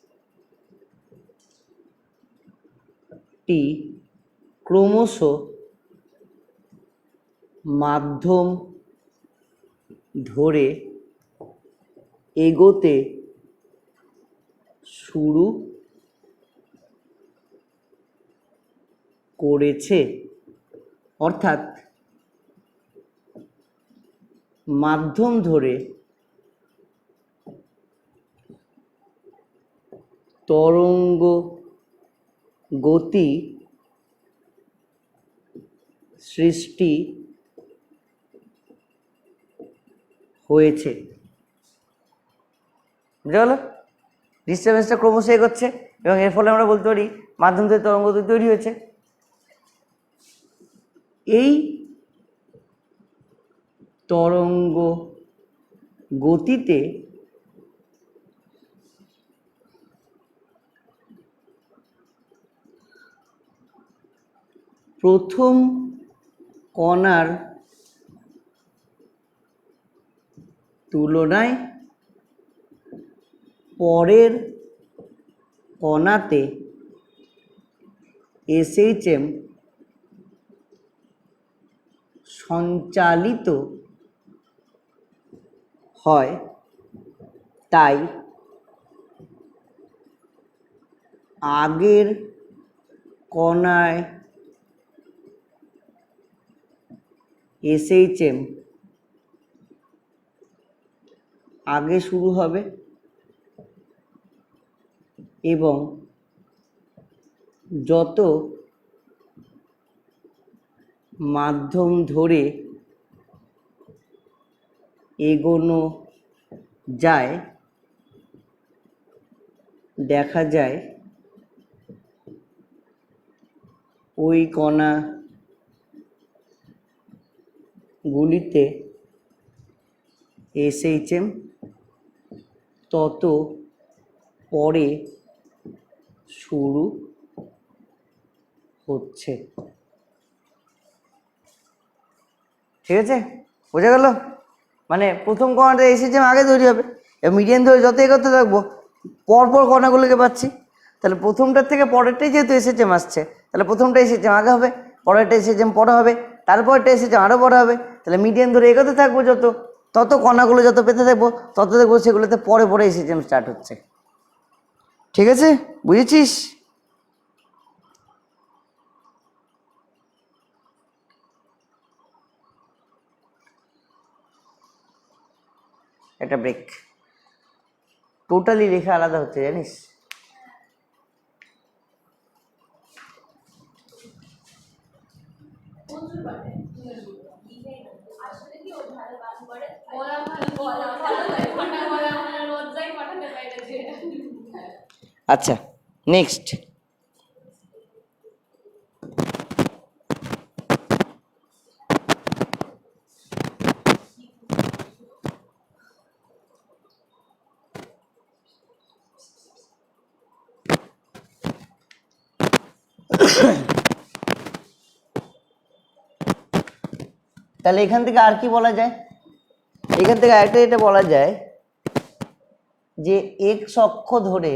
ক্রমশ মাধ্যম ধরে এগোতে শুরু করেছে। অর্থাৎ মাধ্যম ধরে তরঙ্গ গতি সৃষ্টি হয়েছে। বুঝা গেল? ডিস্টারবেন্সটা ক্রমশ এগোচ্ছে এবং এর ফলে আমরা বলতে পারি মাধ্যম ধরে তরঙ্গ গতি তৈরি হয়েছে। এই তরঙ্গ গতিতে প্রথম কণার তুলনায় পরের কণাতে SHM সঞ্চালিত হয়, তাই আগের কণায় SHM আগে শুরু হবে এবং যত মাধ্যম ধরে এগোনো যায় দেখা যায় ওই কণাগুলিতে SHM তত পরে শুরু হচ্ছে। ঠিক আছে, বোঝা গেল? মানে প্রথম কণাটা SHM আগে তৈরি হবে এবং মিডিয়ান ধরে যত এগোতে থাকবো পরপর কণাগুলোকে পাচ্ছি, তাহলে প্রথমটার থেকে পরেরটাই যেহেতু SHM আসছে, তাহলে প্রথমটা SHM আগে হবে, পরেরটা SHM পরে হবে, তারপরটা SHM আরও পরে হবে। তাহলে মিডিয়ান ধরে এগোতে থাকবো যত, তত কণাগুলো যত পেতে থাকবো তত দেখবো সেগুলোতে পরে পরে SHM স্টার্ট হচ্ছে। ঠিক আছে, বুঝেছিস? একটা ব্রেক। টোটালি লেখা আলাদা হচ্ছে জানিস। আচ্ছা নেক্সট, তাহলে এখান থেকে আর কি বলা যায়, এখান থেকে আরেকটা যেটা বলা যায় যে এক্স অক্ষ ধরে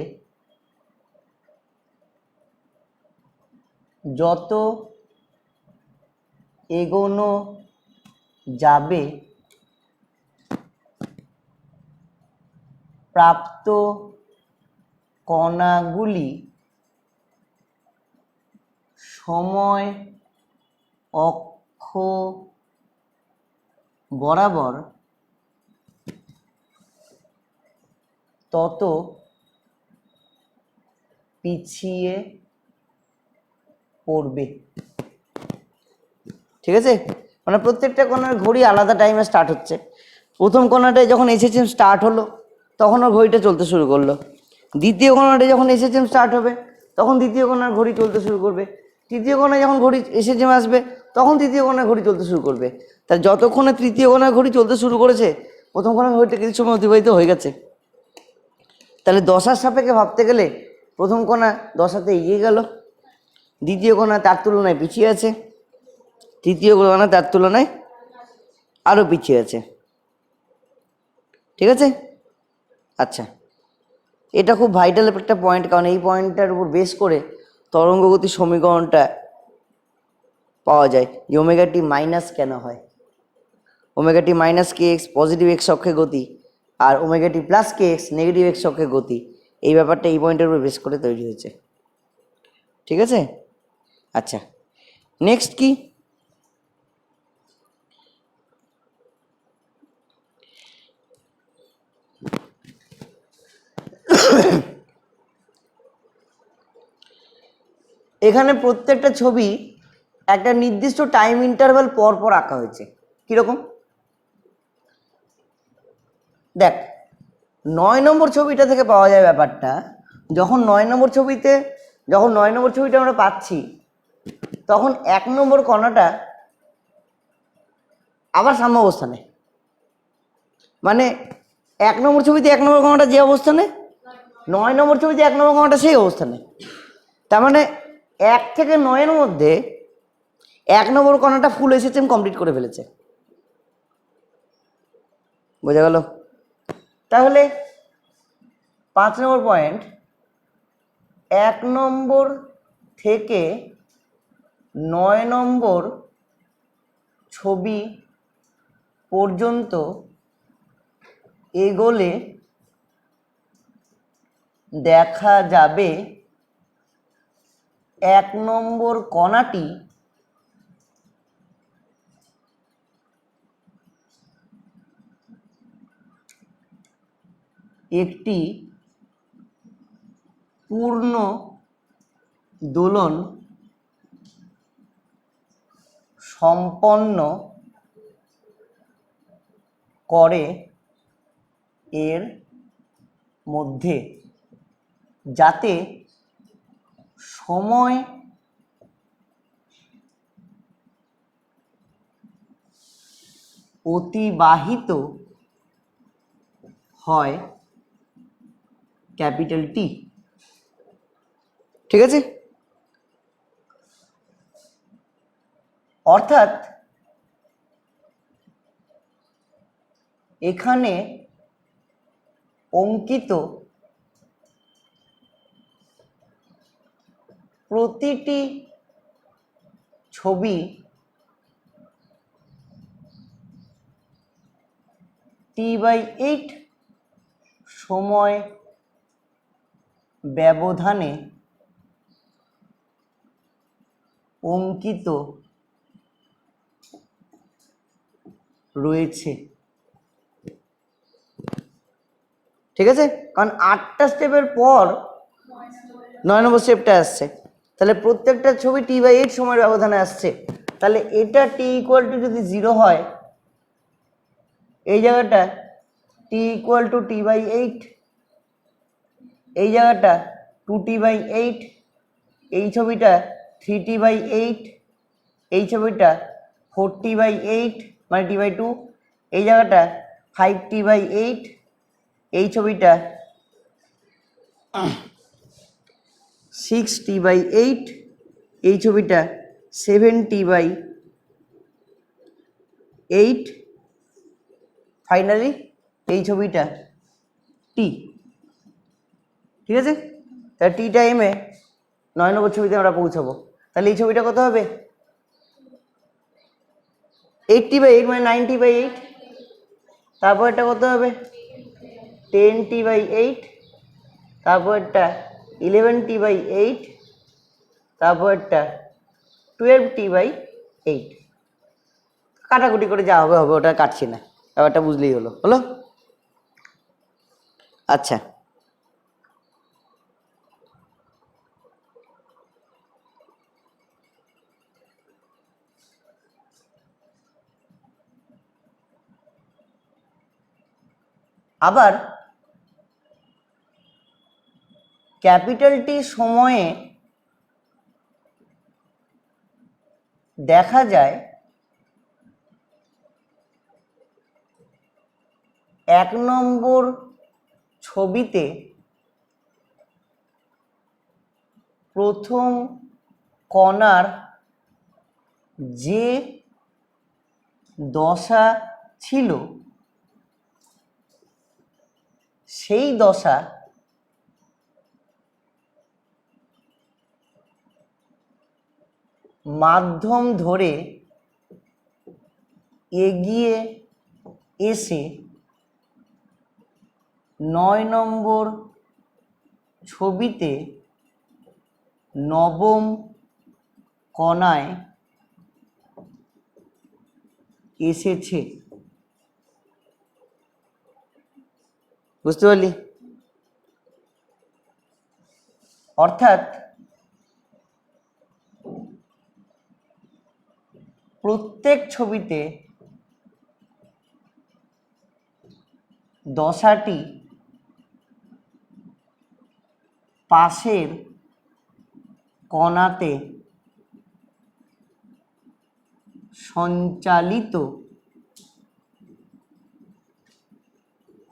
যত এগোনো যাবে প্রাপ্ত কণাগুলি সময় অক্ষ বরাবর তত পিছিয়ে পড়বে। ঠিক আছে, মানে প্রত্যেকটা কণার ঘড়ি আলাদা টাইমে স্টার্ট হচ্ছে। প্রথম কণাটায় যখন এসএসএম স্টার্ট হলো তখন ওর ঘড়িটা চলতে শুরু করলো। দ্বিতীয় কণাটায় যখন এসএসএম স্টার্ট হবে তখন দ্বিতীয় কণার ঘড়ি চলতে শুরু করবে। তৃতীয় কণায় যখন ঘড়ি এসএসএম আসবে তখন তৃতীয় কণার ঘড়ি চলতে শুরু করবে। তার যতক্ষণে তৃতীয় কণার ঘড়ি চলতে শুরু করেছে প্রথম কণার ঘড়িটা কিছু সময় অতিবাহিত হয়ে গেছে। তাহলে দশার সাপেক্ষে ভাবতে গেলে প্রথম কণা দশাতে এগিয়ে গেল, দ্বিতীয় কণা তার তুলনায় পিছিয়ে আছে, তৃতীয় কণা তার তুলনায় আরও পিছিয়ে আছে। ঠিক আছে, আচ্ছা এটা খুব ভাইটাল একটা পয়েন্ট, কারণ এই পয়েন্টটার উপর বেস করে তরঙ্গগতির সমীকরণটা পাওয়া যায় যে ওমেগা টি মাইনাস কেন হয়। ওমেগা টি মাইনাস কে এক্স পজিটিভ এক্স অক্ষে গতি আর ওমেগা টি প্লাস কে এক্স নেগেটিভ এক্স অক্ষে গতি, এই ব্যাপারটা এই পয়েন্টের উপর বেস করে তৈরি হয়েছে। ঠিক আছে, আচ্ছা নেক্সট কি, এখানে প্রত্যেকটা ছবি একটা নির্দিষ্ট টাইম ইন্টারভ্যাল পর পর আঁকা হয়েছে। কিরকম দেখ, 9 নম্বর ছবিটা থেকে পাওয়া যায় ব্যাপারটা, যখন 9 নম্বর ছবিটা আমরা পাচ্ছি তখন 1 নম্বর কণাটা আবার সাম্য অবস্থানে, মানে 1 নম্বর ছবিতে 1 নম্বর কণাটা যে অবস্থানে 9 নম্বর ছবিতে 1 নম্বর কণাটা সেই অবস্থানে। তার মানে 1 থেকে 9-এর মধ্যে 1 নম্বর কণাটা ফুল এসএসএম কমপ্লিট করে ফেলেছে। বোঝা গেল? তাহলে 5 নম্বর পয়েন্ট, 1 নম্বর থেকে 9 নম্বর ছবি পর্যন্ত এগোলে দেখা যাবে 1 নম্বর কণাটি একটি পূর্ণ দোলন সম্পন্ন করে এর মধ্যে, যাতে সময় অতিবাহিত হয় ক্যাপিটাল টি। ঠিক আছে, অর্থাৎ এখানে অঙ্কিত প্রতিটি ছবি T/8 সময় ব্যবধানে অঙ্কিত রয়েছে। ঠিক আছে, কারণ 8টা স্টেপের পর 9 নম্বর স্টেপটা আসছে, তাহলে প্রত্যেকটা ছবি t/8 সময়ের ব্যবধানে আসছে। তাহলে এটা t = যদি 0 হয়, এই জায়গাটা t = t/8, এই জায়গাটা 2t/8, এই ছবিটা 3t/8, এই ছবিটা 4t/8 মানে t/2, এই জায়গাটা 5t/8, এই ছবিটা 6t/8, এই ছবিটা 7t/8, ফাইনালি এই ছবিটা t। ঠিক আছে, তাহলে টি টাইমে 9 নম্বর ছবিতে আমরা পৌঁছাবো। তাহলে এই ছবিটা কত হবে? 80/8 মানে 90/8। তারপর এটা কত হবে? 10t/8। তারপর একটা 11t/8। তারপর একটা 12t/8। কাটাকুটি করে যা হবে হবে, ওটা কাটছি না, ব্যাপারটা বুঝলেই হলো। আচ্ছা, আবার ক্যাপিটাল টি সময়ে দেখা যায় 1 নম্বর ছবিতে প্রথম কণার যে দশা ছিল সেই দশা মাধ্যম ধরে এগিয়ে এসে 9 নম্বর ছবিতে নবম কণায় এসেছে। বুঝতে পারলি? অর্থাৎ প্রত্যেক ছবিতে দশাটি পাশের কণাতে সঞ্চালিত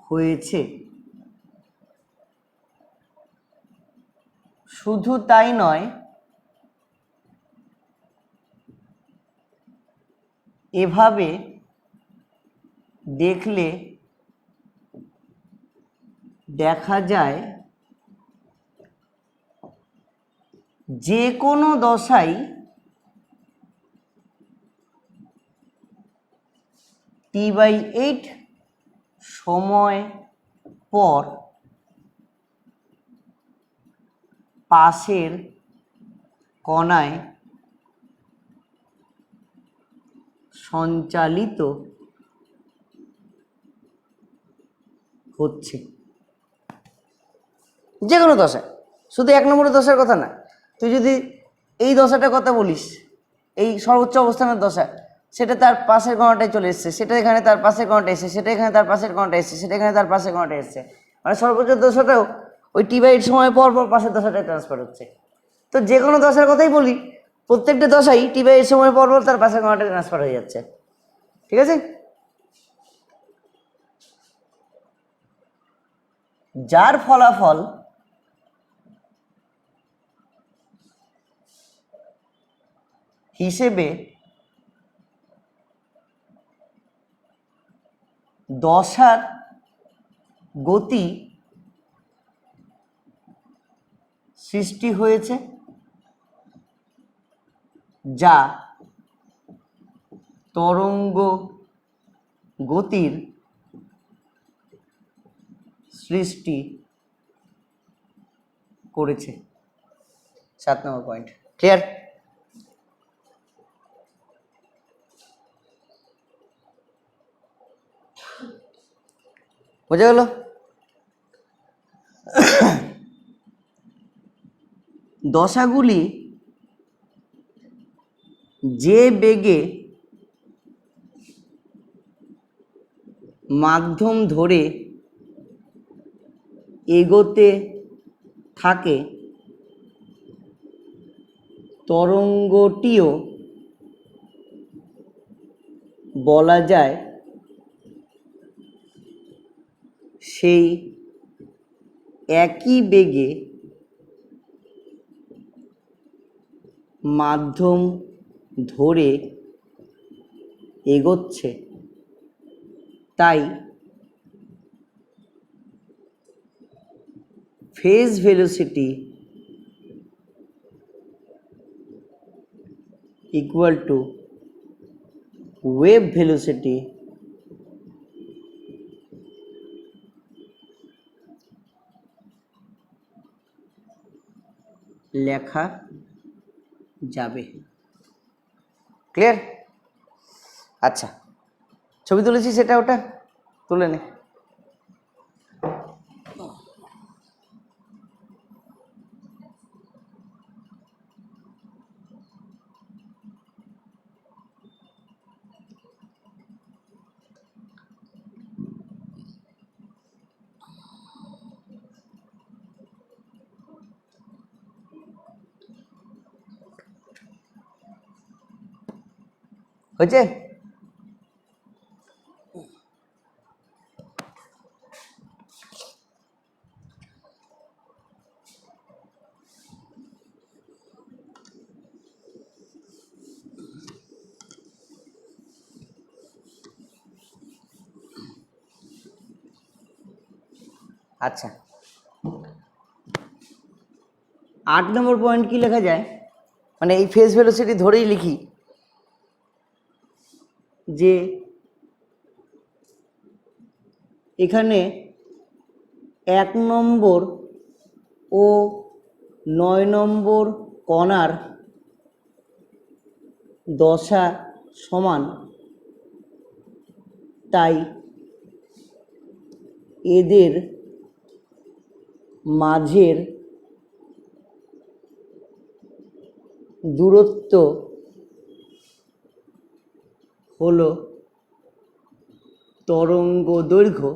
হয়েছে। শুধু তাই নয়, এভাবে দেখলে দেখা যায় যে কোনো দশাই t/8 সময় পর পাশের কণায় সঞ্চালিত হচ্ছে। যে কোনো দশা, শুধু 1 নম্বরের দশার কথা না। তুই যদি এই দশাটার কথা বলিস, এই সর্বোচ্চ অবস্থানের দশা, সেটা তার পাশের কণাটায় চলে এসছে, সেটা এখানে তার পাশের কণাটা এসছে, সেটা এখানে তার পাশের কণাটা এসছে, সেটা এখানে তার পাশের কণাটা এসছে, মানে সর্বোচ্চ দশাটাও ওই t/8 সময় পর পর পাশের দশাটায় ট্রান্সফার হচ্ছে। তো যে কোনো দশার কথাই বলি, প্রত্যেকটা দশাই t/8 সময় পর পর তার পাশের কণাটায় ট্রান্সফার হয়ে যাচ্ছে। ঠিক আছে, যার ফলাফল হিসেবে দশার গতি সৃষ্টি হয়েছে, যা তরঙ্গ গতির সৃষ্টি করেছে। 7 নম্বর পয়েন্ট ক্লিয়ার? বোঝা গেল? দশাগুলি যে বেগে মাধ্যম ধরে এগোতে থাকে তরঙ্গটিও বলা যায় সেই একই বেগে মাধ্যম ধরে এগোচ্ছে। তাই phase velocity equal to wave velocity লেখা যাবে। ক্লিয়ার? আচ্ছা, ছবি তুলেছি, সেটা ওটা তুলে নে। হয়েছে? আচ্ছা, 8 নম্বর পয়েন্ট কি লেখা যায়, মানে এই ফেজ ভেলোসিটি ধরেই লিখি যে এখানে 1 নম্বর ও 9 নম্বর কণার দশা সমান, তাই এদের মাঝের দূরত্ব হলো তরঙ্গ দৈর্ঘ্য।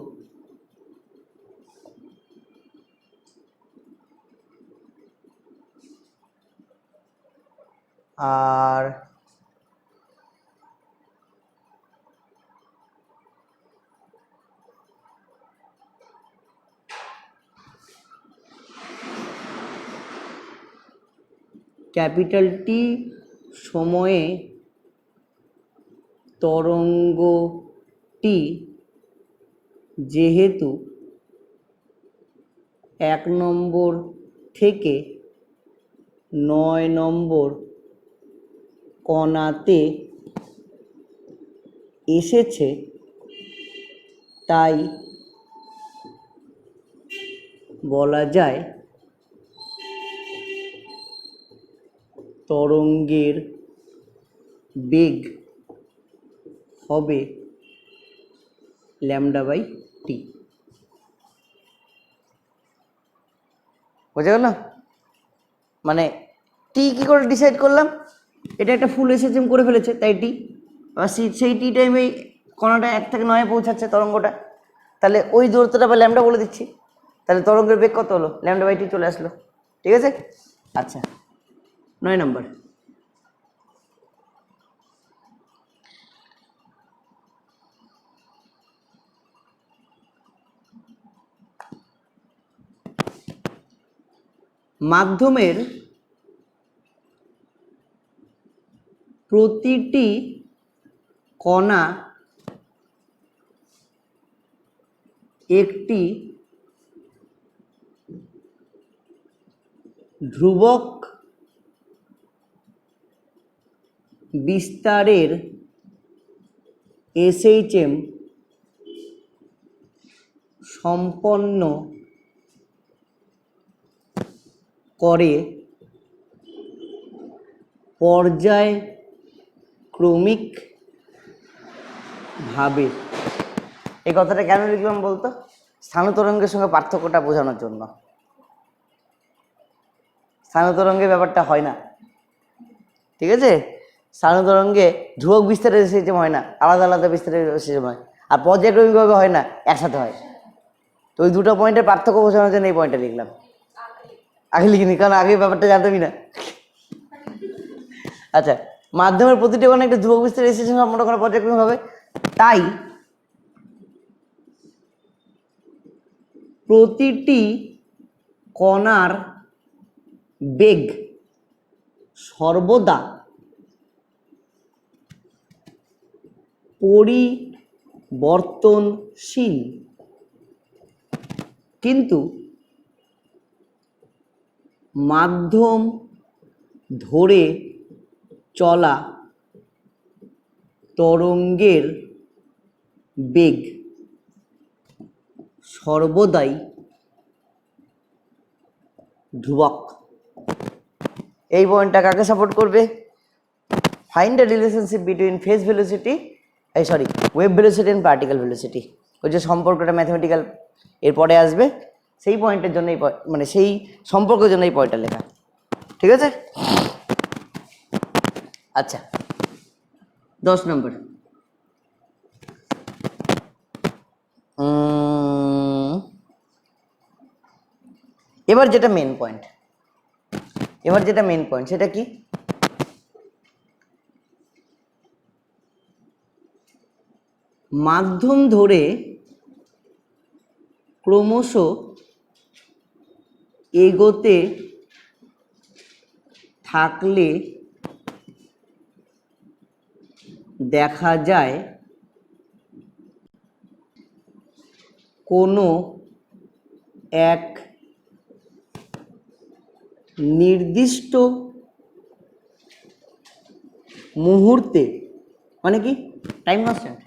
আর ক্যাপিটাল টি সময়ে তরঙ্গটি যেহেতু 1 নম্বর থেকে 9 নম্বর কণাতে এসেছে, তাই বলা যায় তরঙ্গের বেগ হবে λ/t। বোঝা গেল? মানে টি কি করে ডিসাইড করলাম, এটা একটা ফুল এসএসএম করে ফেলেছে তাই টি, আর সেই টি টাইমে কণাটা 1 থেকে 9 পৌঁছাচ্ছে তরঙ্গটা, তাহলে ওই দূরত্বটা বা ল্যামডা বলে দিচ্ছি, তাহলে তরঙ্গের বেগ কত হলো, λ/t চলে আসলো। ঠিক আছে? আচ্ছা, 9 নম্বর, মাধ্যমের প্রতিটি কণা একটি ধ্রুবক বিস্তারের SHM সম্পন্ন করে পর্যায়ক্রমিক ভাবে। এই কথাটা কেন লিখলাম বলতো? স্থানতরঙ্গের সঙ্গে পার্থক্যটা বোঝানোর জন্য। স্থানীয় তরঙ্গের ব্যাপারটা হয় না, ঠিক আছে? স্থানীয় তরঙ্গে ধ্রুবক বিস্তারের সিস্টেম হয় না, আলাদা আলাদা বিস্তারের সিস্টেম হয়, আর পর্যায়ক্রমিকভাবে হয় না, একসাথে হয়। তো ওই দুটো পয়েন্টের পার্থক্য বোঝানোর জন্য এই পয়েন্টটা লিখলাম। আগে লিখিনি, কারণ আগে ব্যাপারটা জানতামই না। আচ্ছা, মাধ্যমের প্রতিটি কোণে একটা ধ্রুবক বিস্তারের সিস্টেম সম্পন্ন করা পর্যায়ক্রমিক হবে, তাই প্রতিটি কণার বেগ সর্বদা পরিবর্তনশীল, কিন্তু মাধ্যম ধরে চলা তরঙ্গের বেগ সর্বদাই ধ্রুবক। এই পয়েন্টটা কাকে সাপোর্ট করবে? Find the relationship between phase velocity, wave velocity and particle velocity. ওই যে সম্পর্কটা ম্যাথমেটিক্যাল এরপরে আসবে, সেই পয়েন্টের জন্য মানে সেই সম্পর্কের জন্য এই পয়েন্টটা লেখা, ঠিক আছে? আচ্ছা, 10 নম্বর। এবার যেটা মেন পয়েন্ট, সেটা কি? মাধ্যম ধরে ক্রমশ এগোতে থাকলে দেখা যায় কোনো এক নির্দিষ্ট মুহূর্তে, মানে কি টাইম কনস্ট্যান্ট,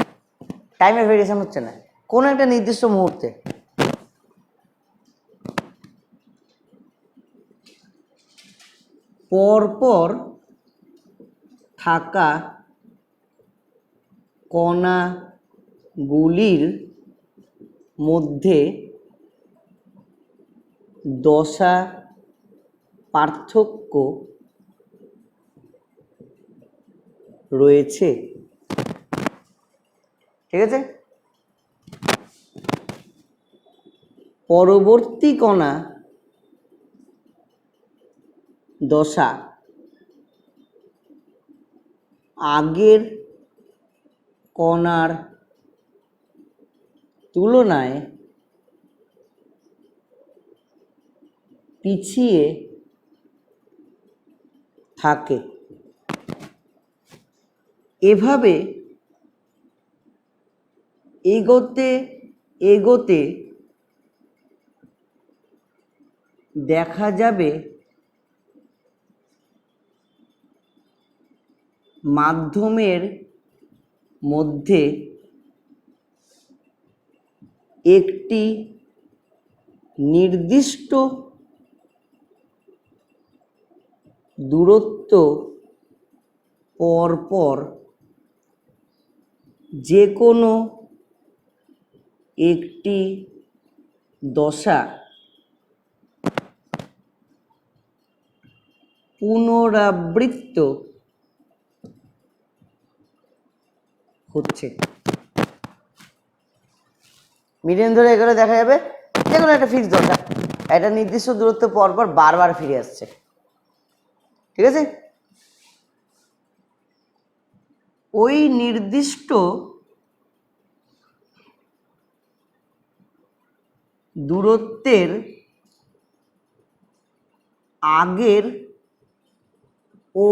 টাইমের ভেরিয়েশন হচ্ছে না, কোনো একটা নির্দিষ্ট মুহূর্তে পরপর থাকা কণাগুলির মধ্যে দশা পার্থক্য রয়েছে, ঠিক আছে? পরবর্তী কণা দশা আগের কণার তুলনায় পিছিয়ে থাকে। এভাবে এগোতে এগোতে দেখা যাবে মাধ্যমের মধ্যে একটি নির্দিষ্ট দূরত্ব পরপর যে কোনো একটি দশা পুনরাবৃত্ত হচ্ছে। মিডিয়ান ধরে এগুলো দেখা যাবে যে কোনো একটা ফিক্স দশা একটা নির্দিষ্ট দূরত্ব পরপর বারবার ফিরে আসছে, ঠিক আছে? ওই নির্দিষ্ট দূরত্বের আগের ও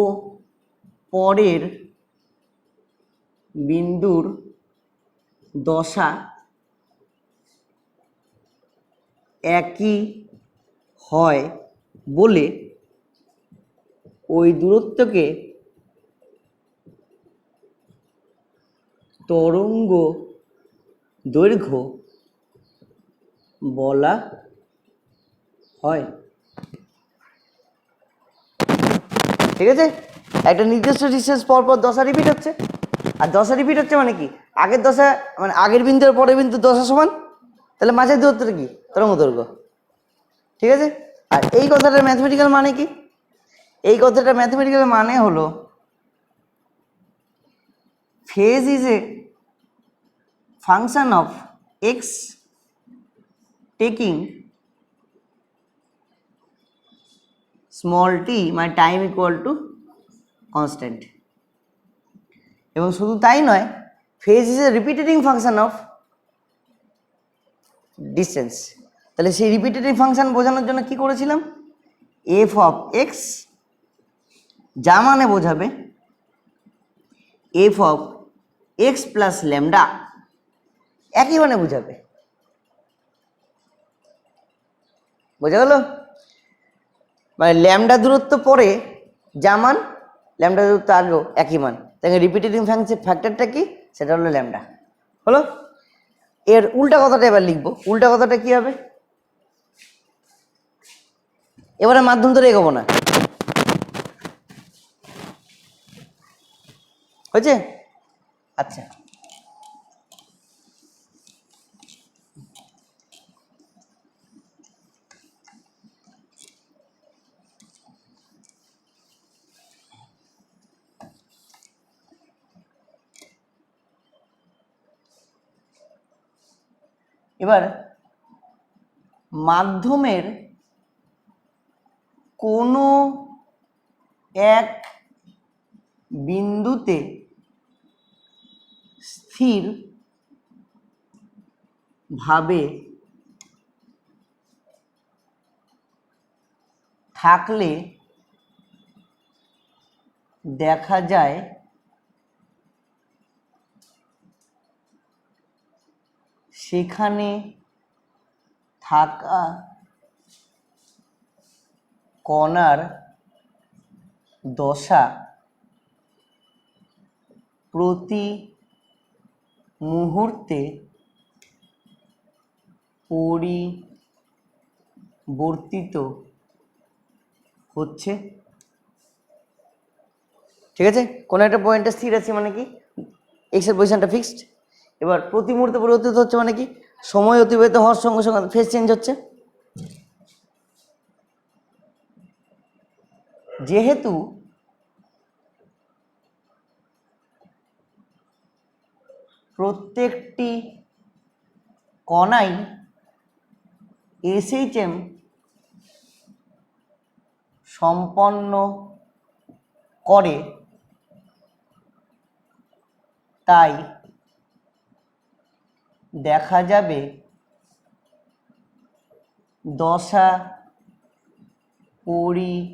পরের বিন্দুর দশা একই হয় বলে ওই দূরত্বকে তরঙ্গ দৈর্ঘ্য বলা হয়, ঠিক আছে? একটা নির্দিষ্ট ডিস্টেন্স পর পর দশা রিপিট হচ্ছে, আর দশা রিপিট হচ্ছে মানে কি আগের দশা মানে আগের বিন্দু আর পরের বিন্দু দশা সমান, তাহলে মাঝের দূরত্বটা কি তরঙ্গ দৈর্ঘ্য, ঠিক আছে? আর এই কথাটার ম্যাথমেটিক্যাল মানে কি? এই কথাটার ম্যাথমেটিক্যাল মানে হলো phase is a function of x taking small t মানে time equal to constant, এবং শুধু তাই নয়, phase is a repeating function of distance। তাহলে সেই রিপিটেটিভ ফাংশন বোঝানোর জন্য কি করেছিলাম, এফ অফ এক্স যা মানে বোঝাবে F of x plus lambda, একই মানে বোঝাবে। বোঝা গেল? মানে ল্যামডা দূরত্ব পরে যা মান, ল্যামডা দূরত্ব আগেও একই মান, তাই রিপিটেটিং ফ্যাক্টরটা কি, সেটা হলো ল্যামডা। হলো? এর উল্টা কথাটা এবার লিখবো। উল্টা কথাটা কি হবে, এবারে মাধ্যম ধরে এগোবো না, হয়েছে? আচ্ছা, এবার মাধ্যমের কোনো এক বিন্দুতে স্থির ভাবে থাকলে দেখা যায় সেখানে থাকা কণার দশা প্রতি মুহূর্তে পরিবর্তিত হচ্ছে। ঠিক আছে, কোনো একটা পয়েন্টে স্থির আছে মানে কি, এক্স এর পজিশনটা ফিক্সড। এবার প্রতি মুহূর্তে পরিবর্তিত হচ্ছে মানে কি, সময় অতিবাহিত হওয়ার সঙ্গে সঙ্গে ফেজ চেঞ্জ হচ্ছে। যেহেতু প্রত্যেকটি কণাই এসএইচএম সম্পন্ন করে, তাই দেখা যাবে দশা পরিবর্তিত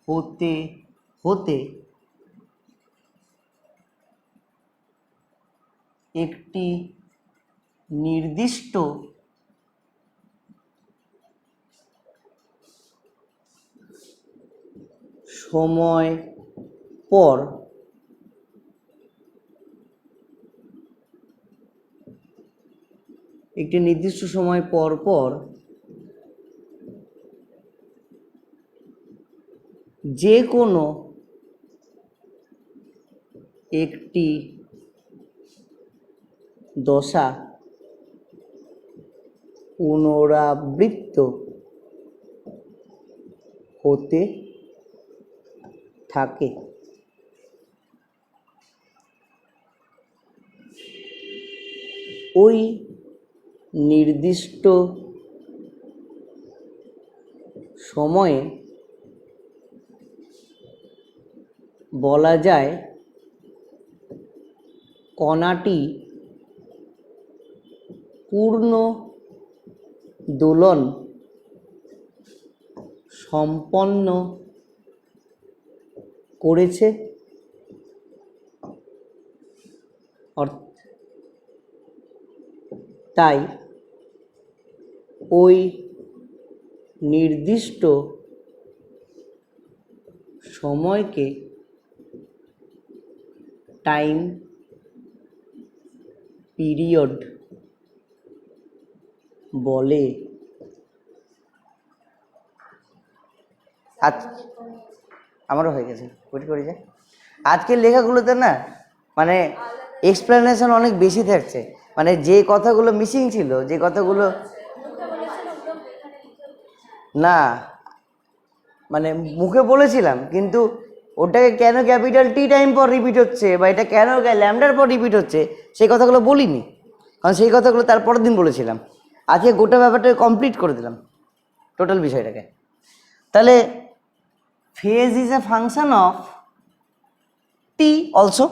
হতে হতে একটি নির্দিষ্ট সময় পর যে কোনো একটি দশা পুনরাবৃত্ত হতে থাকে। ওই নির্দিষ্ট সময়ে বলা যায় কণাটি পূর্ণ দোলন সম্পন্ন করেছে, তাই ওই নির্দিষ্ট সময়কে টাইম পিরিয়ড বলে। আজ আমারও হয়ে গেছে, ওইটা করে যায়। আজকের লেখাগুলোতে না মানে এক্সপ্লেনেশন অনেক বেশি থাকছে, মানে যে কথাগুলো মিসিং ছিল, যে কথাগুলো না মানে মুখে বলেছিলাম, কিন্তু ওটাকে কেন ক্যাপিটাল টি টাইম পর রিপিট হচ্ছে বা এটা কেন ল্যামডার পর রিপিট হচ্ছে সেই কথাগুলো বলিনি, কারণ সেই কথাগুলো তার পরের দিন বলেছিলাম। আজকে গোটা ব্যাপারটা কমপ্লিট করে দিলাম, টোটাল বিষয়টাকে। তাহলে phase is a function of T also,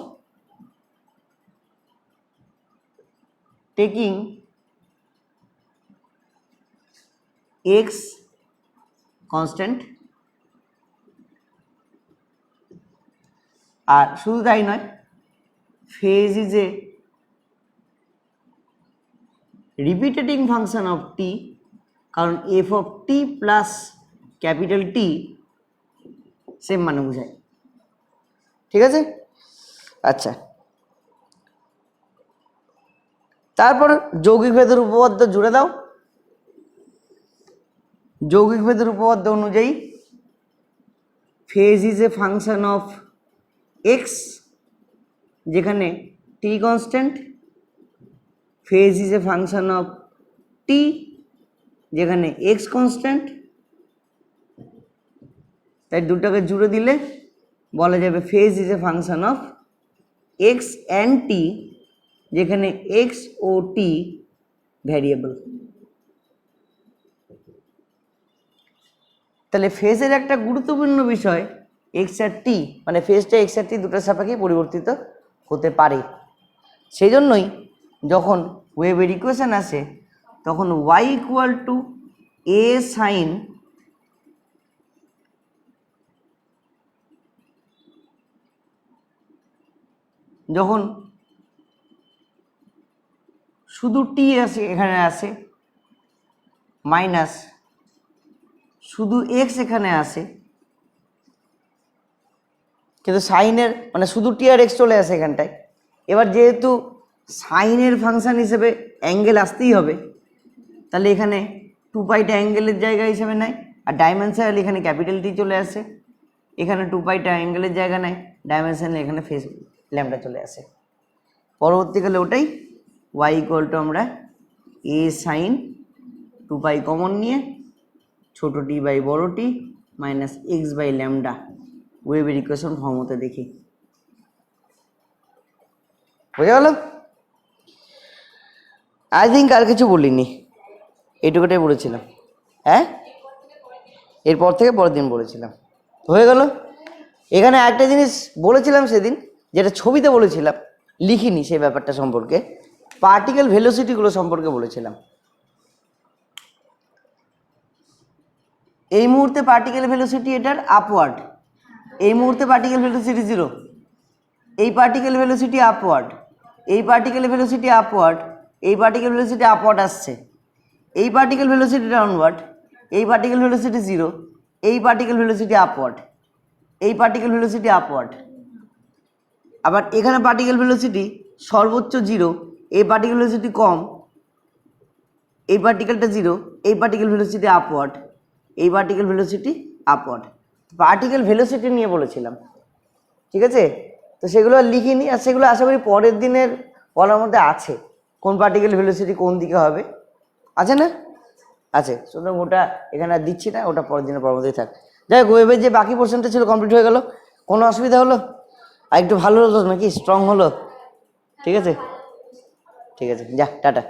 taking X constant. আর শুধু তাই নয়, phase is a repeating function of T, কারণ F of T plus capital T same মানে বোঝায়। ঠিক আছে, আচ্ছা। তারপর যৌগিক ভেদের উপপাদ্য জুড়ে দাও। যৌগিক ভেদের উপপাদ্য অনুযায়ী phase is a function of X, যেখানে T constant, phase is a function of T, যেখানে এক্স কনস্ট্যান্ট। তাই দুটোকে জুড়ে দিলে বলা যাবে phase is a function of X and T, যেখানে এক্স ও টি ভ্যারিয়েবল। তাহলে ফেজের একটা গুরুত্বপূর্ণ বিষয় এক্স আর টি, মানে ফেজটা এক্স আর টি দুটোর সাপেক্ষে পরিবর্তিত হতে পারে। সেই জন্যই যখন ওয়েভের ইকুয়েশন আসে তখন y equal to A sine যখন শুধু টি আসে এখানে আসে, মাইনাস শুধু এক্স এখানে আসে, কিন্তু সাইনের মানে শুধু টি আর এক্স চলে আসে এখানটায়। এবার যেহেতু সাইনের ফাংশন হিসেবে অ্যাঙ্গেল আসতেই হবে, তাহলে এখানে 2পাইটা অ্যাঙ্গেলের জায়গা হিসেবে নেয়, আর ডাইমেনশনাল এখানে ক্যাপিটাল টি চলে আসে, এখানে 2পাইটা অ্যাঙ্গেলের জায়গা নেয়, ডাইমেনশনাল এখানে ফেজ ল্যামডা চলে আসে। পরবর্তীকালে ওটাই y ইকুয়াল টু আমরা এ সাইন 2পাই কমন নিয়ে ছোট টি বাই বড় টি মাইনাস এক্স বাই ল্যামডা ওয়েভের ইকুয়েশন ফর্ম হতে দেখি। বোঝা গেল? আই থিঙ্ক আর কিছু বলিনি, এইটুকুটাই বলেছিলাম। হ্যাঁ, এরপর থেকে পরের দিন বলেছিলাম, হয়ে গেল। এখানে একটা জিনিস বলেছিলাম সেদিন, যেটা ছবিতে বলেছিলাম, লিখিনি সেই ব্যাপারটা সম্পর্কে, পার্টিকেল ভেলোসিটিগুলো সম্পর্কে বলেছিলাম। এই মুহূর্তে পার্টিকেল ভেলোসিটি এটার আপওয়ার্ড, এই মুহূর্তে পার্টিকেল ভেলোসিটি 0, এই পার্টিকেল ভেলোসিটি আপওয়ার্ড, এই পার্টিকেল ভেলোসিটি আপওয়ার্ড, এই পার্টিকেল ভেলোসিটি আপওয়ার্ড আসছে, এই পার্টিকেল ভেলোসিটি ডাউনওয়ার্ড, এই পার্টিকেল ভেলোসিটি 0, এই পার্টিকেল ভেলোসিটি আপওয়ার্ড, এই পার্টিকেল ভেলোসিটি আপওয়ার্ড। আবার এখানে পার্টিকেল ভেলোসিটি সর্বোচ্চ 0, এই পার্টিকেল ভেলোসিটি কম, এই পার্টিকেলটা 0, এই পার্টিকেল ভেলোসিটি আপওয়ার্ড, এই particle velocity upward. Particle velocity নিয়ে বলেছিলাম, ঠিক আছে? তো সেগুলো আর লিখিনি, আর সেগুলো আশা করি পরের দিনের বলার মধ্যে আছে, কোন পার্টিকেল ভেলোসিটি কোন দিকে হবে, আছে না? আছে, সুতরাং ওটা এখানে আর দিচ্ছি না, ওটা পরের দিনের পরের মধ্যেই থাক। যাই হোক, ওয়েভের যে বাকি পোর্শনটা ছিল কমপ্লিট হয়ে গেল। কোনো অসুবিধা হলো? আর একটু ভালো হলো নাকি, স্ট্রং হলো? ঠিক আছে, ঠিক আছে, যা টাটা।